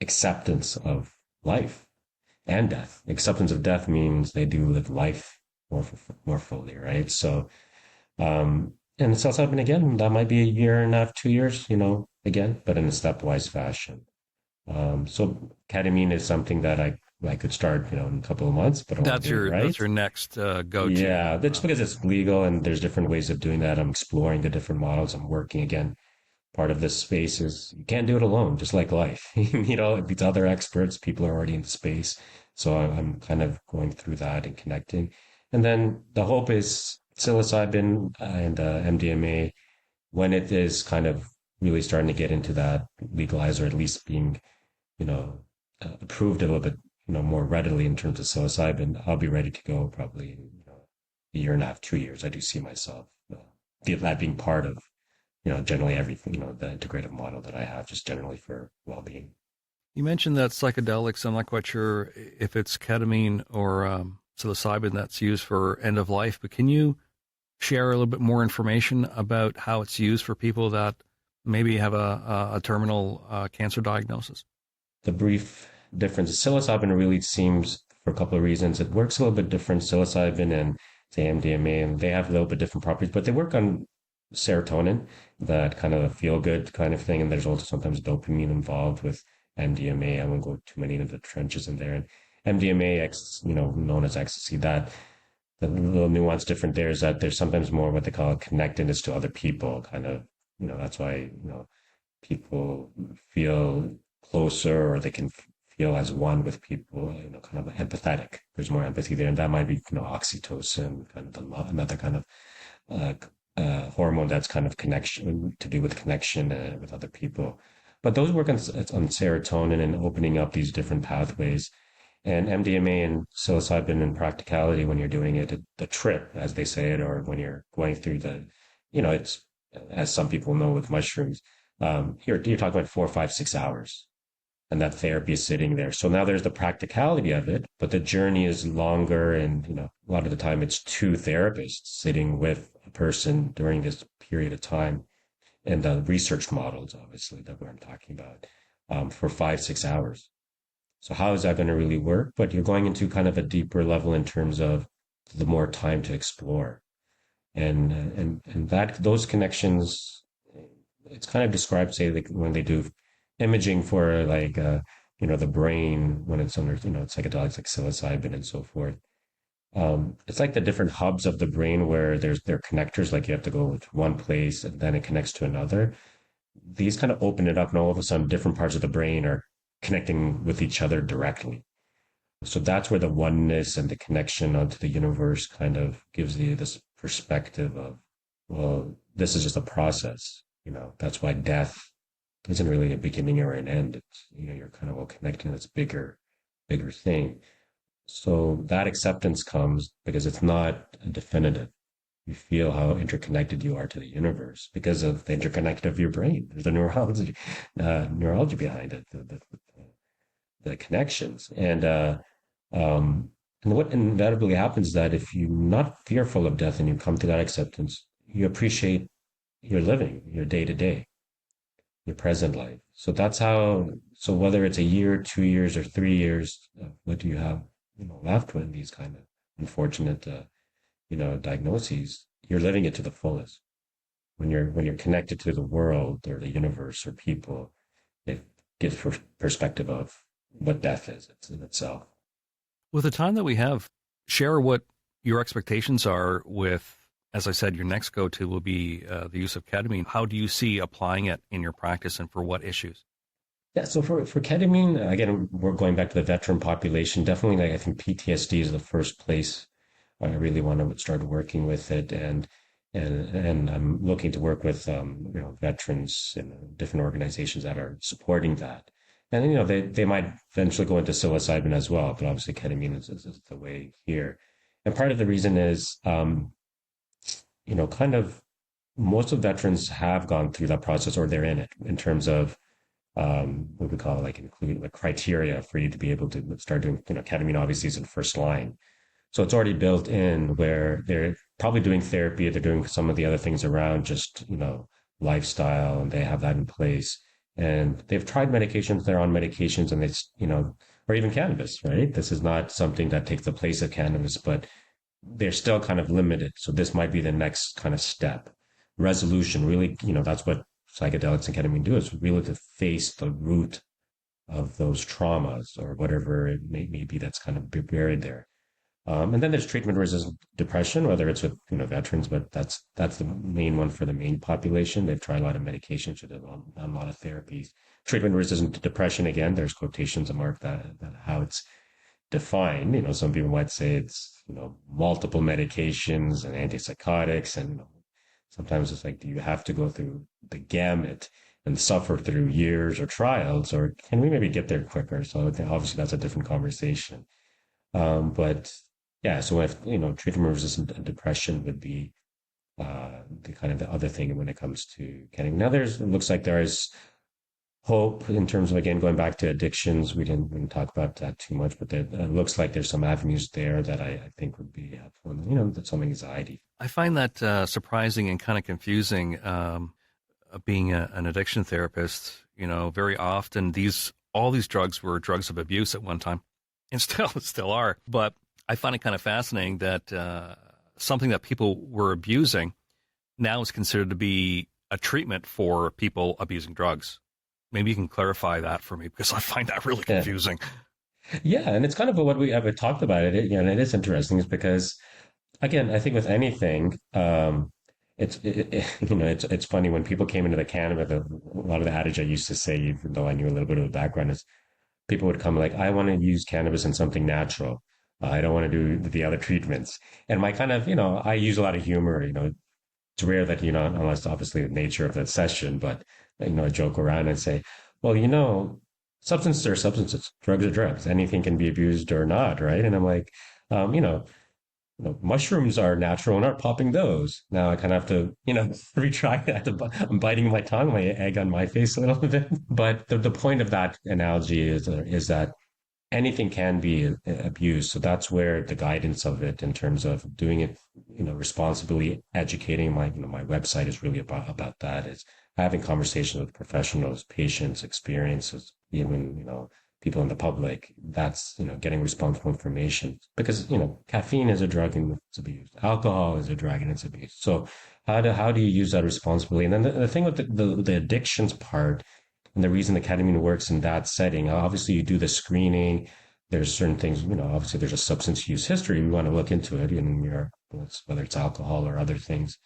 acceptance of life and death. Acceptance of death means they do live life more fully, right? So, and psilocybin again, that might be a year and a half, 2 years, again, but in a stepwise fashion. So ketamine is something that I could start, in a couple of months, but that's your next go-to. Yeah, that's because it's legal and there's different ways of doing that. I'm exploring the different models. I'm working again. Part of this space is you can't do it alone, just like life. These other experts, people are already in the space. So I'm kind of going through that and connecting. And then the hope is psilocybin and MDMA, when it is kind of really starting to get into that legalized or at least being, approved a little bit, more readily in terms of psilocybin, I'll be ready to go probably in, a year and a half, 2 years. I do see myself that being part of, generally everything, the integrative model that I have, just generally for well-being. You mentioned that psychedelics. I'm not quite sure if it's ketamine or psilocybin that's used for end of life, but can you share a little bit more information about how it's used for people that maybe have a terminal cancer diagnosis? The brief difference is psilocybin really seems, for a couple of reasons, it works a little bit different. Psilocybin and say MDMA, and they have a little bit different properties, but they work on serotonin, that kind of feel good kind of thing. And there's also sometimes dopamine involved with MDMA. I won't go too many into the trenches in there. And MDMA, known as ecstasy, that the little nuance different there is that there's sometimes more what they call connectedness to other people, kind of, that's why, people feel closer or they can feel as one with people, kind of empathetic. There's more empathy there. And that might be, oxytocin, kind of the love, another kind of hormone that's kind of connection to do with connection with other people. But those work on serotonin and opening up these different pathways. And MDMA and psilocybin in practicality, when you're doing it, the trip, as they say it, or when you're going through the, it's, as some people know with mushrooms, you're talking about 4, 5, 6 hours. And that therapy is sitting there. So now there's the practicality of it, but the journey is longer. And, a lot of the time it's 2 therapists sitting with a person during this period of time. And the research models, obviously, that I'm talking about, for 5, 6 hours. So how is that going to really work? But you're going into kind of a deeper level in terms of the more time to explore. And that, those connections, it's kind of described, say, like when they do imaging for like, the brain when it's under, psychedelics like psilocybin and so forth. It's like the different hubs of the brain where there are connectors, like you have to go to one place and then it connects to another. These kind of open it up and all of a sudden different parts of the brain are connecting with each other directly. So that's where the oneness and the connection onto the universe kind of gives you this perspective of, well, this is just a process. That's why death isn't really a beginning or an end. It's, you're kind of all connected in this bigger thing. So that acceptance comes because it's not a definitive. You feel how interconnected you are to the universe because of the interconnected of your brain. There's the neurology behind it, the connections. And what inevitably happens is that if you're not fearful of death and you come to that acceptance, you appreciate your living, your day to day. your present life. So that's how, so whether it's a year, 2 years, or 3 years, what do you have, left with these kind of unfortunate, diagnoses? You're living it to the fullest. When you're connected to the world or the universe or people, it gives perspective of what death is in itself. With the time that we have, share what your expectations are with, as I said, your next go-to will be the use of ketamine. How do you see applying it in your practice and for what issues? Yeah, so for ketamine, again, we're going back to the veteran population. Definitely, I think PTSD is the first place I really want to start working with it, and I'm looking to work with veterans in different organizations that are supporting that. And they might eventually go into psilocybin as well, but obviously ketamine is the way here. And part of the reason is, kind of most of veterans have gone through that process or they're in it in terms of what we call including the criteria for you to be able to start doing, ketamine obviously is in first line. So it's already built in where they're probably doing therapy, they're doing some of the other things around just, lifestyle, and they have that in place. And they've tried medications, they're on medications, and or even cannabis, right? This is not something that takes the place of cannabis, but they're still kind of limited. So this might be the next kind of step. Resolution, really, that's what psychedelics and ketamine do, is really to face the root of those traumas or whatever it may be that's kind of buried there. And then there's treatment-resistant depression, whether it's with veterans, but that's the main one for the main population. They've tried a lot of medications, they've done a lot of therapies. Treatment-resistant depression, again, there's quotations that mark that how it's defined. Some people might say it's multiple medications and antipsychotics, and sometimes it's like, do you have to go through the gamut and suffer through years or trials, or can we maybe get there quicker? So obviously that's a different conversation. But yeah, so if treatment-resistant depression would be the kind of the other thing when it comes to ketamine. Now, it looks like there is hope in terms of, again, going back to addictions. We didn't talk about that too much, but it looks like there's some avenues there that I think would be helpful. That's some anxiety. I find that surprising and kind of confusing. Being an addiction therapist, very often all these drugs were drugs of abuse at one time, and still are. But I find it kind of fascinating that something that people were abusing now is considered to be a treatment for people abusing drugs. Maybe you can clarify that for me, because I find that really confusing. Yeah, and it's kind of what we have talked about it. And it is interesting, is because, again, I think with anything, it's funny when people came into the cannabis. A lot of the adage I used to say, even though I knew a little bit of the background, is people would come like, I want to use cannabis in something natural. I don't want to do the other treatments. And my kind of, I use a lot of humor. It's rare that, unless obviously the nature of the session, but, I joke around and say, well, substances are substances, drugs are drugs. Anything can be abused or not, right? And I'm like, mushrooms are natural and aren't popping those. Now I kind of have to, retry that. I'm biting my tongue, my egg on my face a little bit. But the point of that analogy is that anything can be abused. So that's where the guidance of it, in terms of doing it, responsibly, educating my website is really about that, is having conversations with professionals, patients, experiences, even, people in the public. That's, getting responsible information, because, caffeine is a drug and it's abused. Alcohol is a drug and it's abused. So how do you use that responsibly? And then the thing with the addictions part, and the reason the ketamine works in that setting, obviously you do the screening. There's certain things, obviously there's a substance use history. We want to look into it whether it's alcohol or other things.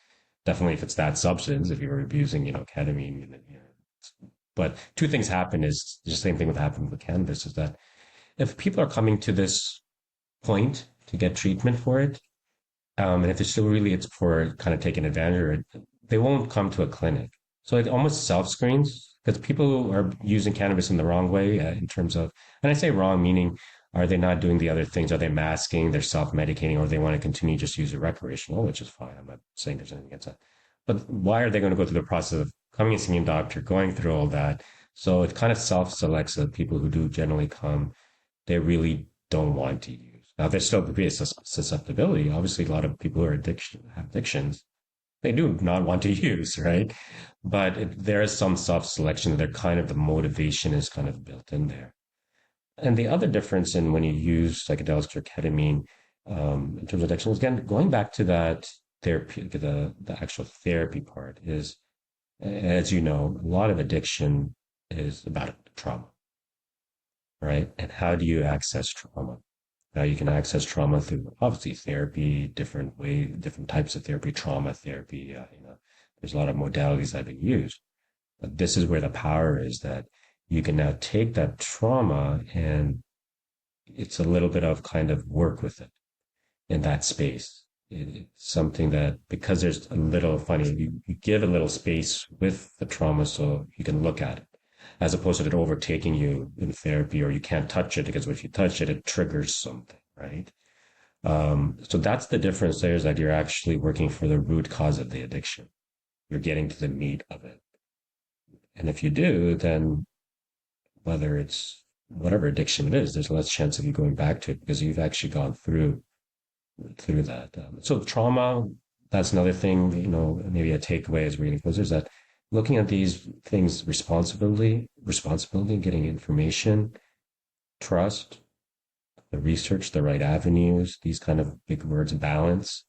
Definitely if it's that substance, if you're abusing, ketamine. But two things happen, is the same thing that happened with cannabis, is that if people are coming to this point to get treatment for it, and if it's still really, it's for kind of taking advantage of it, they won't come to a clinic. So it almost self-screens, because people are using cannabis in the wrong way, in terms of, and I say wrong, meaning, are they not doing the other things? Are they masking? They're self-medicating, or they want to continue just use it recreational, which is fine. I'm not saying there's anything against that. But why are they going to go through the process of coming and seeing a doctor, going through all that? So it kind of self-selects the people who do generally come. They really don't want to use. Now, there's still could be a susceptibility. Obviously, a lot of people who are have addictions, they do not want to use, right? But there is some self-selection. They're kind of the motivation is kind of built in there. And the other difference in when you use psychedelics or ketamine in terms of addiction is, again, going back to that therapy, the actual therapy part is, as you know, a lot of addiction is about trauma, right? And how do you access trauma? Now you can access trauma through obviously therapy, different way, different types of therapy, trauma therapy. There's a lot of modalities that have been used. But this is where the power is that you can now take that trauma and it's a little bit of kind of work with it in that space. It's something that, because there's a little funny, you give a little space with the trauma so you can look at it, as opposed to it overtaking you in therapy, or you can't touch it because if you touch it, it triggers something, right? So that's the difference there, is that you're actually working for the root cause of the addiction. You're getting to the meat of it. And if you do, then whether it's whatever addiction it is, there's less chance of you going back to it because you've actually gone through that. So trauma, that's another thing, maybe a takeaway as we're getting closer, is that looking at these things responsibility, getting information, trust, the research, the right avenues, these kind of big words, balance.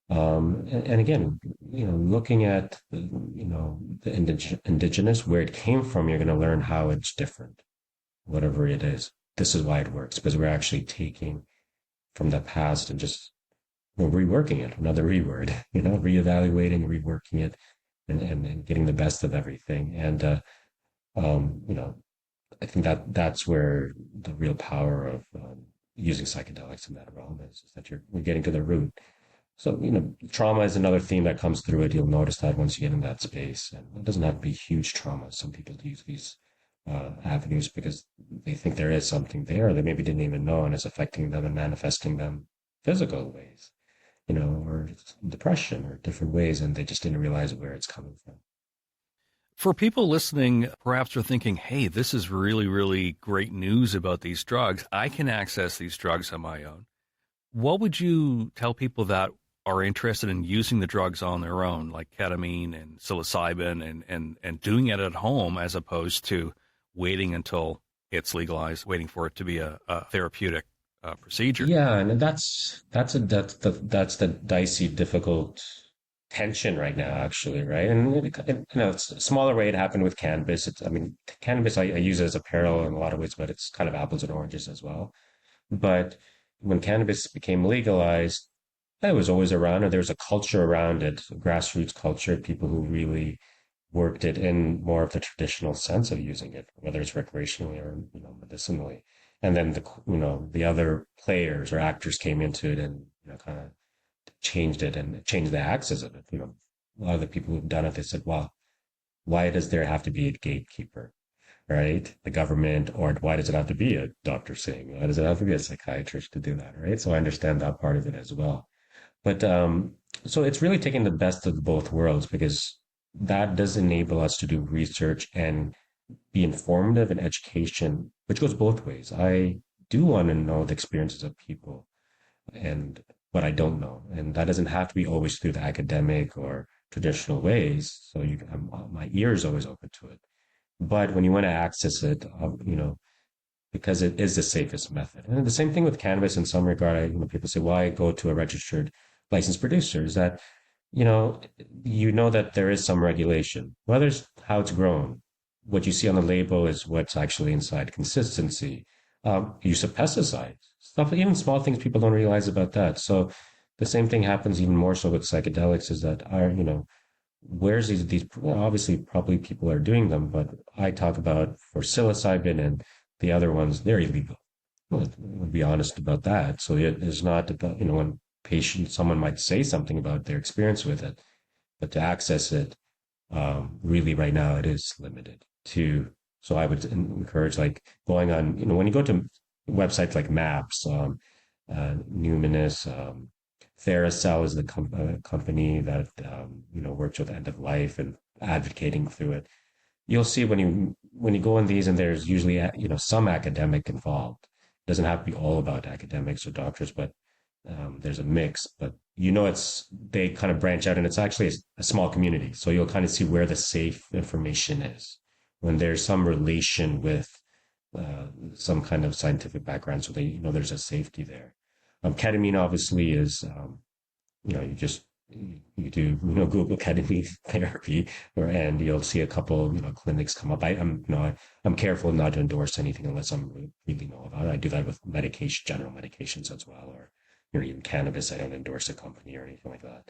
And again, looking at, the indigenous, where it came from, you're going to learn how it's different, whatever it is. This is why it works, because we're actually taking from the past and just reworking it, another reword, reevaluating, reworking it, and getting the best of everything. And, I think that's where the real power of using psychedelics in that realm is that we're getting to the root. So, trauma is another theme that comes through it. You'll notice that once you get in that space, and it doesn't have to be huge trauma. Some people use these avenues because they think there is something there they maybe didn't even know, and it's affecting them and manifesting them physical ways, or depression or different ways, and they just didn't realize where it's coming from. For people listening, perhaps they're thinking, hey, this is really, really great news about these drugs. I can access these drugs on my own. What would you tell people that are interested in using the drugs on their own, like ketamine and psilocybin, and doing it at home as opposed to waiting until it's legalized, waiting for it to be a therapeutic procedure? Yeah, and that's the dicey, difficult tension right now, actually, right? And it's a smaller way. It happened with cannabis. Cannabis I use it as a parallel in a lot of ways, but it's kind of apples and oranges as well. But when cannabis became legalized, it was always around, and there was a culture around it, a grassroots culture, people who really worked it in more of the traditional sense of using it, whether it's recreationally or medicinally. And then the other players or actors came into it and kind of changed it and changed the axis of it. A lot of the people who've done it, they said, "Well, why does there have to be a gatekeeper, right? The government, or why does it have to be a Dr. Singh? Why does it have to be a psychiatrist to do that, right?" So I understand that part of it as well. But so it's really taking the best of both worlds, because that does enable us to do research and be informative, and education, which goes both ways. I do want to know the experiences of people and what I don't know. And that doesn't have to be always through the academic or traditional ways. So my ear is always open to it. But when you want to access it, because it is the safest method. And the same thing with cannabis in some regard. People say, why go to a registered licensed producer? Is that, that there is some regulation, whether it's how it's grown. What you see on the label is what's actually inside. Consistency, use of pesticides, stuff, even small things people don't realize about that. So the same thing happens even more so with psychedelics, is that where's these obviously probably people are doing them, but I talk about for psilocybin and the other ones, they're illegal. We'll be honest about that. So it is not about, when someone might say something about their experience with it, but to access it, really right now it is limited to. So I would encourage going on, when you go to websites like Maps, Numinous, Theracell is the company that, works with end of life and advocating through it. You'll see when you go on these, and there's usually, some academic involved. It doesn't have to be all about academics or doctors, but there's a mix, but they kind of branch out and it's actually a small community. So you'll kind of see where the safe information is when there's some relation with some kind of scientific background. So there's a safety there. Ketamine obviously is, you do, Google ketamine therapy and you'll see a couple, clinics come up. I'm careful not to endorse anything unless I'm really know about it. I do that with medication, general medications as well, or, even cannabis. I don't endorse a company or anything like that.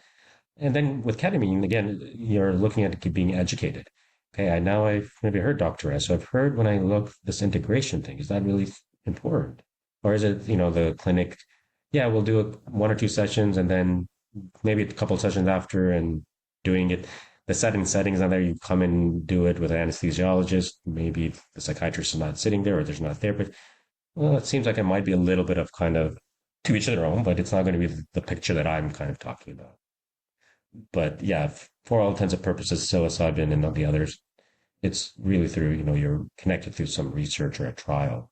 And then with ketamine, again, you're looking at being educated. Okay, I've maybe heard Dr. S. So I've heard when I look this integration thing, is that really important? Or is it, the clinic, yeah, we'll do one or two sessions and then maybe a couple of sessions after and doing it. The settings on there, you come and do it with an anesthesiologist. Maybe the psychiatrist is not sitting there or there's not a therapist. Well, it seems like it might be a little bit of kind of to each their own, but it's not going to be the picture that I'm kind of talking about. But yeah, for all intents and purposes, psilocybin and the others, it's really through, you're connected through some research or a trial.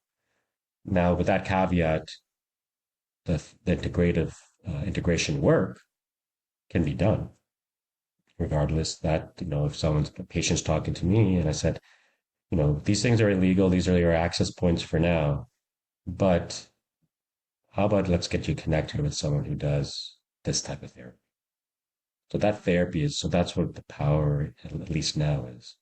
Now, with that caveat, the integrative integration work can be done, regardless that, if a patient's talking to me and I said, these things are illegal, these are your access points for now, but how about let's get you connected with someone who does this type of therapy? So that's what the power, at least now, is.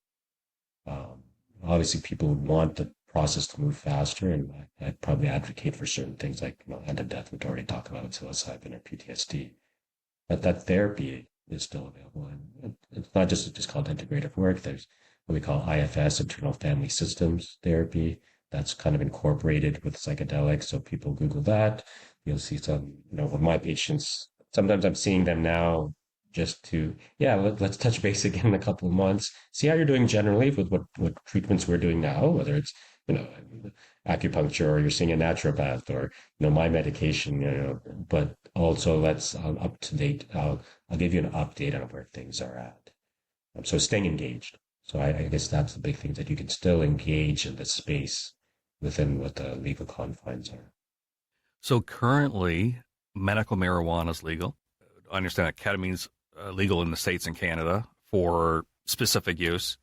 Obviously, people would want the process to move faster, and I'd probably advocate for certain things like, end of death, we'd already talk about psilocybin or PTSD. But that therapy is still available. And it's not just called integrative work. There's what we call IFS, internal family systems therapy. That's kind of incorporated with psychedelics. So people Google that. You'll see some, with my patients, sometimes I'm seeing them now just to, let's touch base again in a couple of months, see how you're doing generally with what treatments we're doing now, whether it's, acupuncture or you're seeing a naturopath or, my medication, but also I'll up to date. I'll give you an update on where things are at. So staying engaged. So I guess that's the big thing, that you can still engage in the space within what the legal confines are. So currently, medical marijuana is legal. I understand that ketamine's legal in the States and Canada for specific use.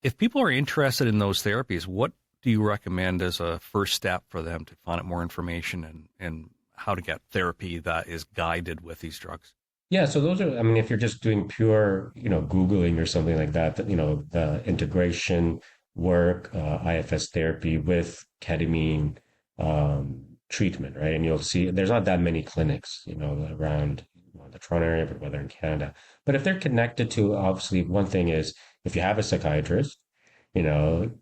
If people are interested in those therapies, what do you recommend as a first step for them to find out more information and how to get therapy that is guided with these drugs? Yeah, so those are, if you're just doing pure, Googling or something like that, the integration work, IFS therapy with ketamine treatment, right? And you'll see there's not that many clinics, around the Toronto area, but whether in Canada. But if they're connected to, obviously, one thing is if you have a psychiatrist,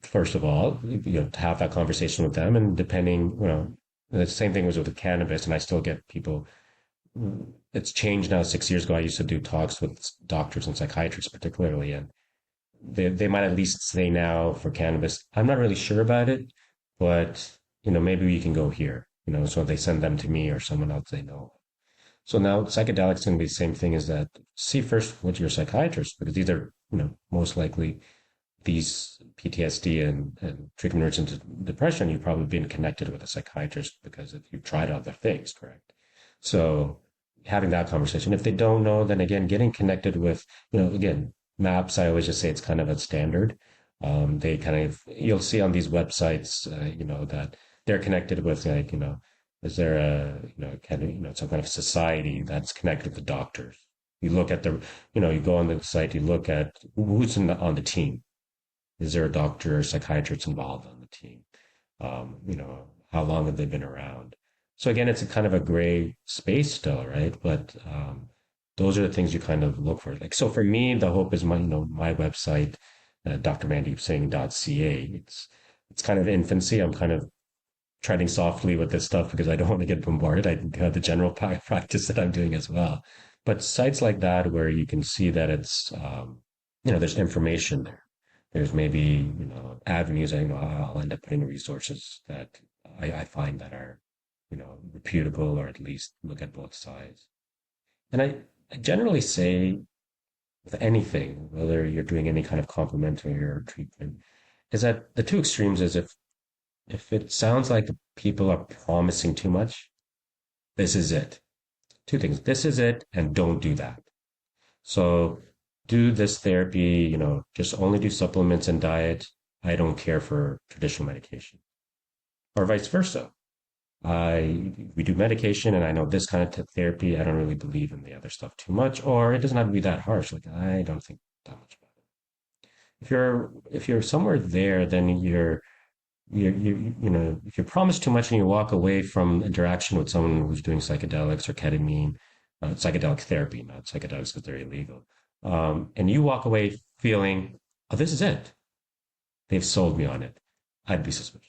first of all, to have that conversation with them, and depending, the same thing was with the cannabis, and I still get people. It's changed now. 6 years ago, I used to do talks with doctors and psychiatrists, particularly, and they might at least say now for cannabis, I'm not really sure about it, but maybe we can go here. So they send them to me or someone else they know. So now psychedelics can be the same thing as that. See first what your psychiatrist, because these are, most likely these PTSD and treatment-resistant depression, you've probably been connected with a psychiatrist because if you've tried other things, correct? So having that conversation. If they don't know, then again, getting connected with, again, MAPS, I always just say it's kind of a standard. They kind of, you'll see on these websites, that they're connected with, like, is there some kind of society that's connected with the doctors? You look at you go on the site, you look at who's on the team. Is there a doctor or psychiatrist involved on the team? How long have they been around? So again, it's a kind of a gray space still, right? But those are the things you kind of look for. Like, so for me, the hope is my website, drmandeepsingh.ca. It's kind of infancy. I'm kind of treading softly with this stuff because I don't want to get bombarded. I have the general practice that I'm doing as well. But sites like that where you can see that it's, there's information there. There's maybe, avenues I'll end up putting resources that I find that are, reputable, or at least look at both sides. And I generally say with anything, whether you're doing any kind of complementary or treatment, is that the two extremes is if it sounds like people are promising too much, this is it. Two things. This is it, and don't do that. So do this therapy, just only do supplements and diet. I don't care for traditional medication. Or vice versa. We do medication, and I know this kind of therapy, I don't really believe in the other stuff too much, or it doesn't have to be that harsh. Like, I don't think that much about it. If you're somewhere there, then if you promise too much and you walk away from interaction with someone who's doing psychedelics or ketamine, psychedelic therapy, not psychedelics because they're illegal, and you walk away feeling, oh, this is it. They've sold me on it. I'd be suspicious.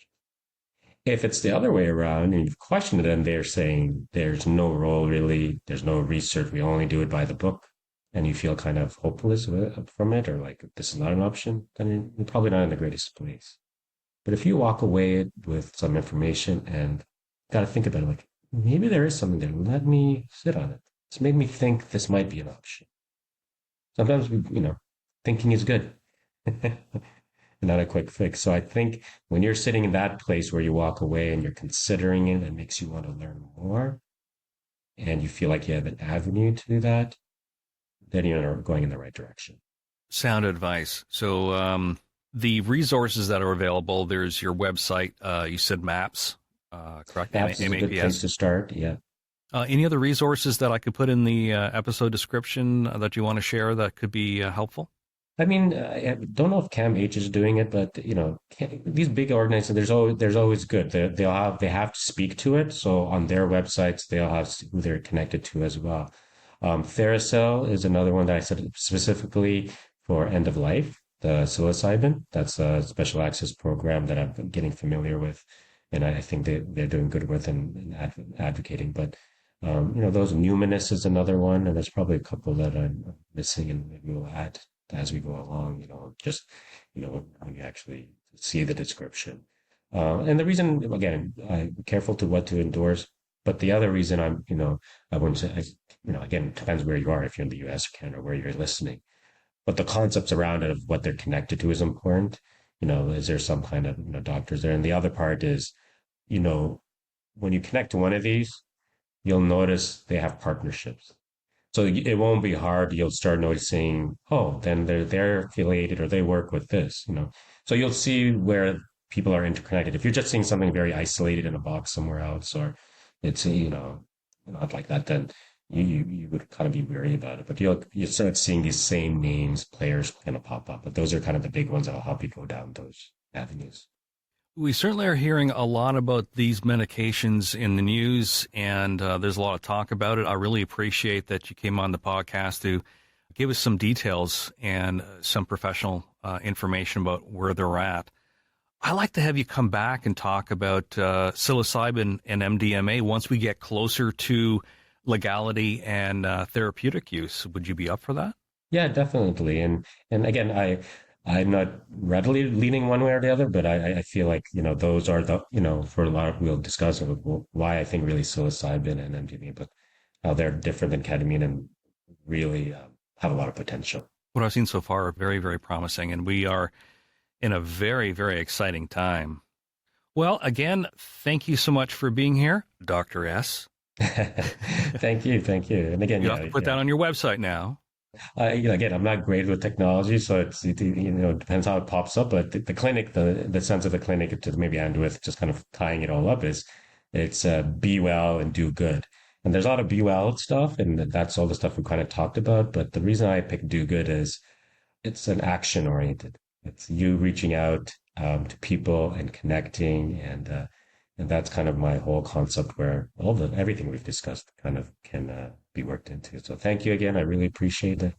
If it's the other way around and you've questioned it and they're saying there's no role really, there's no research, we only do it by the book, and you feel kind of hopeless from it, or like this is not an option, then you're probably not in the greatest place. But if you walk away with some information and got to think about it, like maybe there is something there, let me sit on it. It's made me think this might be an option. Sometimes thinking is good. Not a quick fix. So I think when you're sitting in that place where you walk away and you're considering it and makes you want to learn more, and you feel like you have an avenue to do that, then you're going in the right direction. Sound advice. So the resources that are available, there's your website. You said MAPS, correct? MAPS is a good place to start, yeah. Any other resources that I could put in the episode description that you want to share that could be helpful? I mean, I don't know if CAMH is doing it, but these big organizations, there's always good. They have to speak to it. So on their websites, they'll have who they're connected to as well. Theracell is another one that I said specifically for end of life. The psilocybin, that's a special access program that I'm getting familiar with, and I think they're doing good with and advocating. But those Numinous is another one, and there's probably a couple that I'm missing, and maybe we'll add as we go along, when you actually see the description. And the reason, again, I'm careful to what to endorse, but the other reason I wouldn't say, again, it depends where you are, if you're in the US or Canada, where you're listening. But the concepts around it of what they're connected to is important. Is there some kind of, doctors there? And the other part is, when you connect to one of these, you'll notice they have partnerships. So it won't be hard. You'll start noticing, oh, then they're affiliated or they work with this, So you'll see where people are interconnected. If you're just seeing something very isolated in a box somewhere else, or it's, not like that, then you would kind of be wary about it. But you start seeing these same names, players kind of pop up. But those are kind of the big ones that'll help you go down those avenues. We certainly are hearing a lot about these medications in the news, and there's a lot of talk about it. I really appreciate that you came on the podcast to give us some details and some professional information about where they're at. I'd like to have you come back and talk about psilocybin and MDMA once we get closer to legality and therapeutic use. Would you be up for that? Yeah, definitely. And again, I'm not readily leaning one way or the other, but I feel like, those are the, for a lot of, we'll discuss why I think really psilocybin and MDMA, but how they're different than ketamine and really have a lot of potential. What I've seen so far are very, very promising, and we are in a very, very exciting time. Well, again, thank you so much for being here, Dr. S. Thank you. And again, you have to put that on your website now. Again, I'm not great with technology, so it depends how it pops up. But the clinic, the sense of the clinic, to maybe end with just kind of tying it all up, is it's be well and do good. And there's a lot of be well stuff, and that's all the stuff we kind of talked about. But the reason I picked do good is it's an action oriented. It's you reaching out to people and connecting, and that's kind of my whole concept, where everything we've discussed kind of can be worked into. So thank you again. I really appreciate it.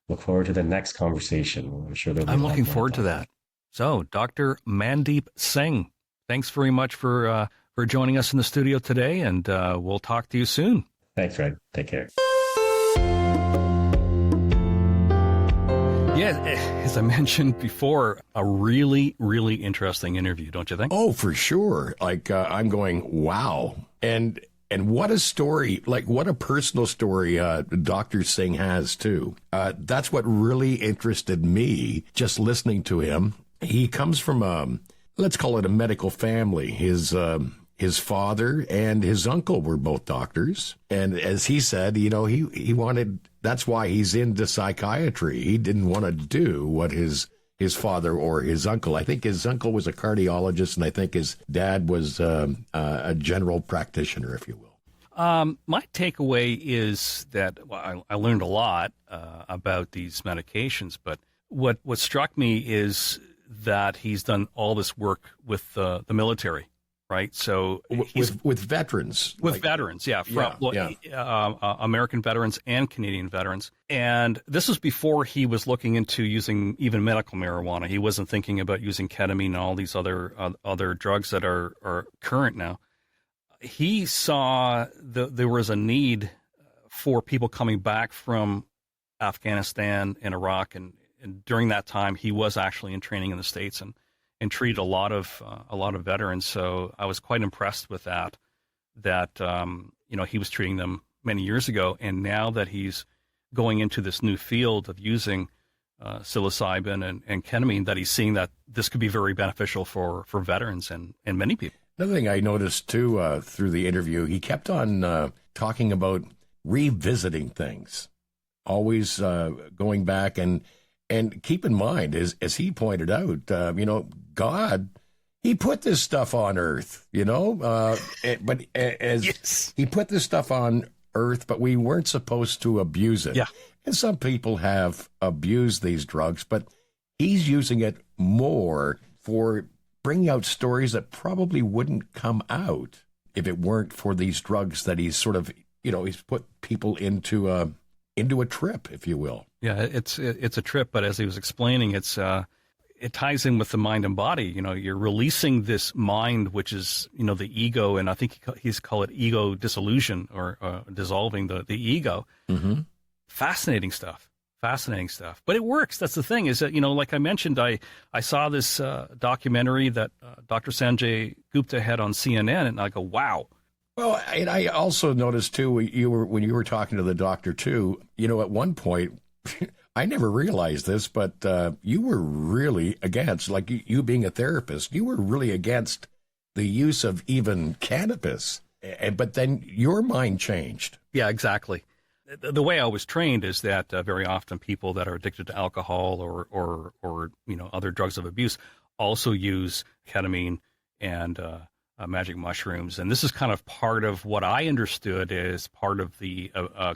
Look forward to the next conversation. I'm sure I'm looking forward to that. So, Dr. Mandeep Singh, thanks very much for joining us in the studio today, and we'll talk to you soon. Thanks, Fred. Take care. Yeah, as I mentioned before, a really, really interesting interview, don't you think? Oh, for sure. Like, I'm going, wow. And what a story, like what a personal story Dr. Singh has, too. That's what really interested me, just listening to him. He comes from, let's call it a medical family. His his father and his uncle were both doctors. And as he said, you know, he wanted, that's why he's into psychiatry. He didn't want to do what his father or his uncle. I think his uncle was a cardiologist, and I think his dad was a general practitioner, if you will. My takeaway is that I learned a lot about these medications, but what struck me is that he's done all this work with the military, right? So with veterans, veterans, American veterans and Canadian veterans. And this was before he was looking into using even medical marijuana. He wasn't thinking about using ketamine and all these other drugs that are current now. He saw there was a need for people coming back from Afghanistan and Iraq, and during that time, he was actually in training in the States and treated a lot of veterans. So I was quite impressed with that he was treating them many years ago, and now that he's going into this new field of using psilocybin and ketamine, that he's seeing that this could be very beneficial for veterans and many people. Another thing I noticed, too, through the interview, he kept on talking about revisiting things, always going back. And keep in mind, as he pointed out, God, he put this stuff on Earth, but yes. He put this stuff on Earth, but we weren't supposed to abuse it. Yeah. And some people have abused these drugs, but he's using it more for bringing out stories that probably wouldn't come out if it weren't for these drugs that he's sort of, he's put people into a trip, if you will. Yeah, it's a trip, but as he was explaining, it ties in with the mind and body. You're releasing this mind, which is, the ego, and I think he's called it ego dissolution or dissolving the ego. Mm-hmm. Fascinating stuff. But it works. That's the thing, is that, like I mentioned, I saw this documentary that Dr. Sanjay Gupta had on CNN, and I go, wow. Well, and I also noticed, too, when you were talking to the doctor, too, at one point, I never realized this, but you were really against, like you being a therapist, you were really against the use of even cannabis. But then your mind changed. Yeah, exactly. The way I was trained is that very often people that are addicted to alcohol or other drugs of abuse also use ketamine and magic mushrooms, and this is kind of part of what I understood as part of the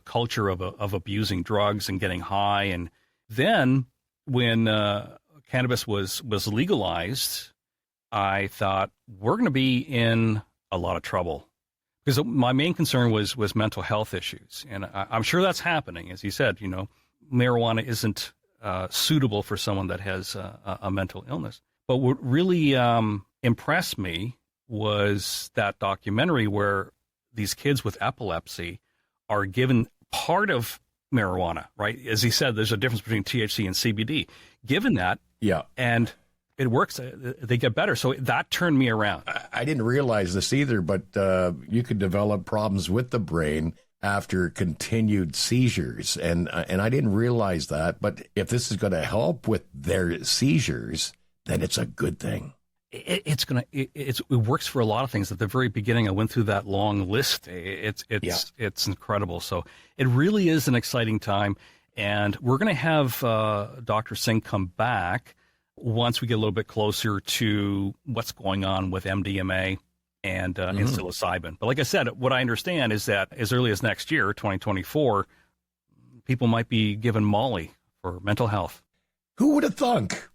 culture of abusing drugs and getting high. And then when cannabis was legalized, I thought we're going to be in a lot of trouble. Because my main concern was mental health issues. And I'm sure that's happening. As you said, marijuana isn't suitable for someone that has a mental illness. But what really impressed me was that documentary where these kids with epilepsy are given part of marijuana, right? As he said, there's a difference between THC and CBD. Given that, yeah, and it works. They get better. So that turned me around. I didn't realize this either, but you could develop problems with the brain after continued seizures. And I didn't realize that. But if this is going to help with their seizures, then it's a good thing. It works for a lot of things. At the very beginning, I went through that long list. It's incredible. So it really is an exciting time. And we're going to have Dr. Singh come back once we get a little bit closer to what's going on with MDMA and psilocybin. But like I said, what I understand is that as early as next year, 2024, people might be given Molly for mental health. Who would have thunk?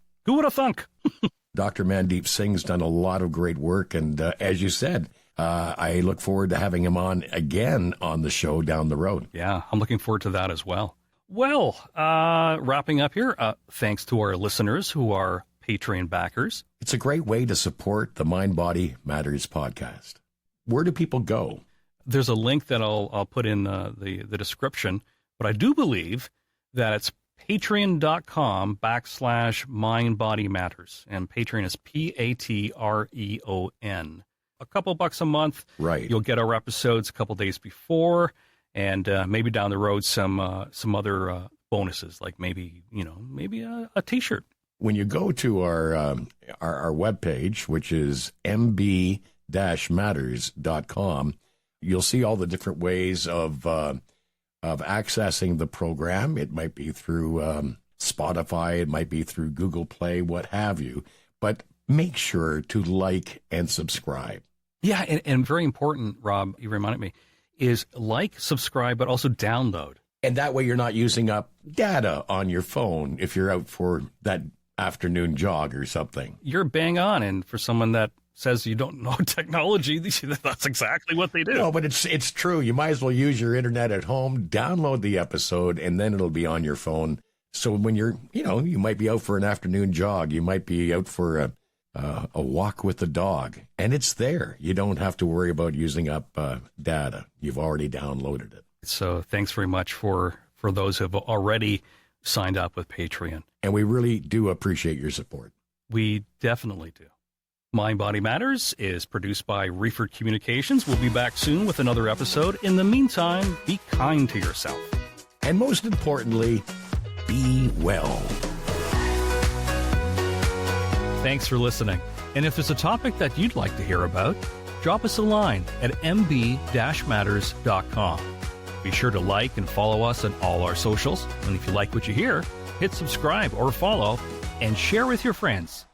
Dr. Mandeep Singh's done a lot of great work. And as you said, I look forward to having him on again on the show down the road. Yeah, I'm looking forward to that as well. Well, wrapping up here, thanks to our listeners who are Patreon backers. It's a great way to support the MindBody Matters podcast. Where do people go? There's a link that I'll put in the description, but I do believe that it's patreon.com/MindBody Matters, and Patreon is Patreon. A couple bucks a month. Right. You'll get our episodes a couple days before. And maybe down the road, some other bonuses, like maybe a T-shirt. When you go to our webpage, which is MBDMA.com, MindBody-Matters.com. You'll see all the different ways of accessing the program. It might be through Spotify, it might be through Google Play, what have you. But make sure to like and subscribe. Yeah, and very important, Rob, you reminded me, is like, subscribe, but also download. And that way you're not using up data on your phone if you're out for that afternoon jog or something. You're bang on, and for someone that says you don't know technology, that's exactly what they do. No, but it's true. You might as well use your internet at home, download the episode, and then it'll be on your phone. So when you're, you might be out for an afternoon jog, you might be out for a walk with the dog, and it's there. You don't have to worry about using up data. You've already downloaded it. So thanks very much for those who have already signed up with Patreon. And we really do appreciate your support. We definitely do. MindBody Matters is produced by Reeford Communications. We'll be back soon with another episode. In the meantime, be kind to yourself. And most importantly, be well. Thanks for listening. And if there's a topic that you'd like to hear about, drop us a line at mb-matters.com. Be sure to like and follow us on all our socials. And if you like what you hear, hit subscribe or follow and share with your friends.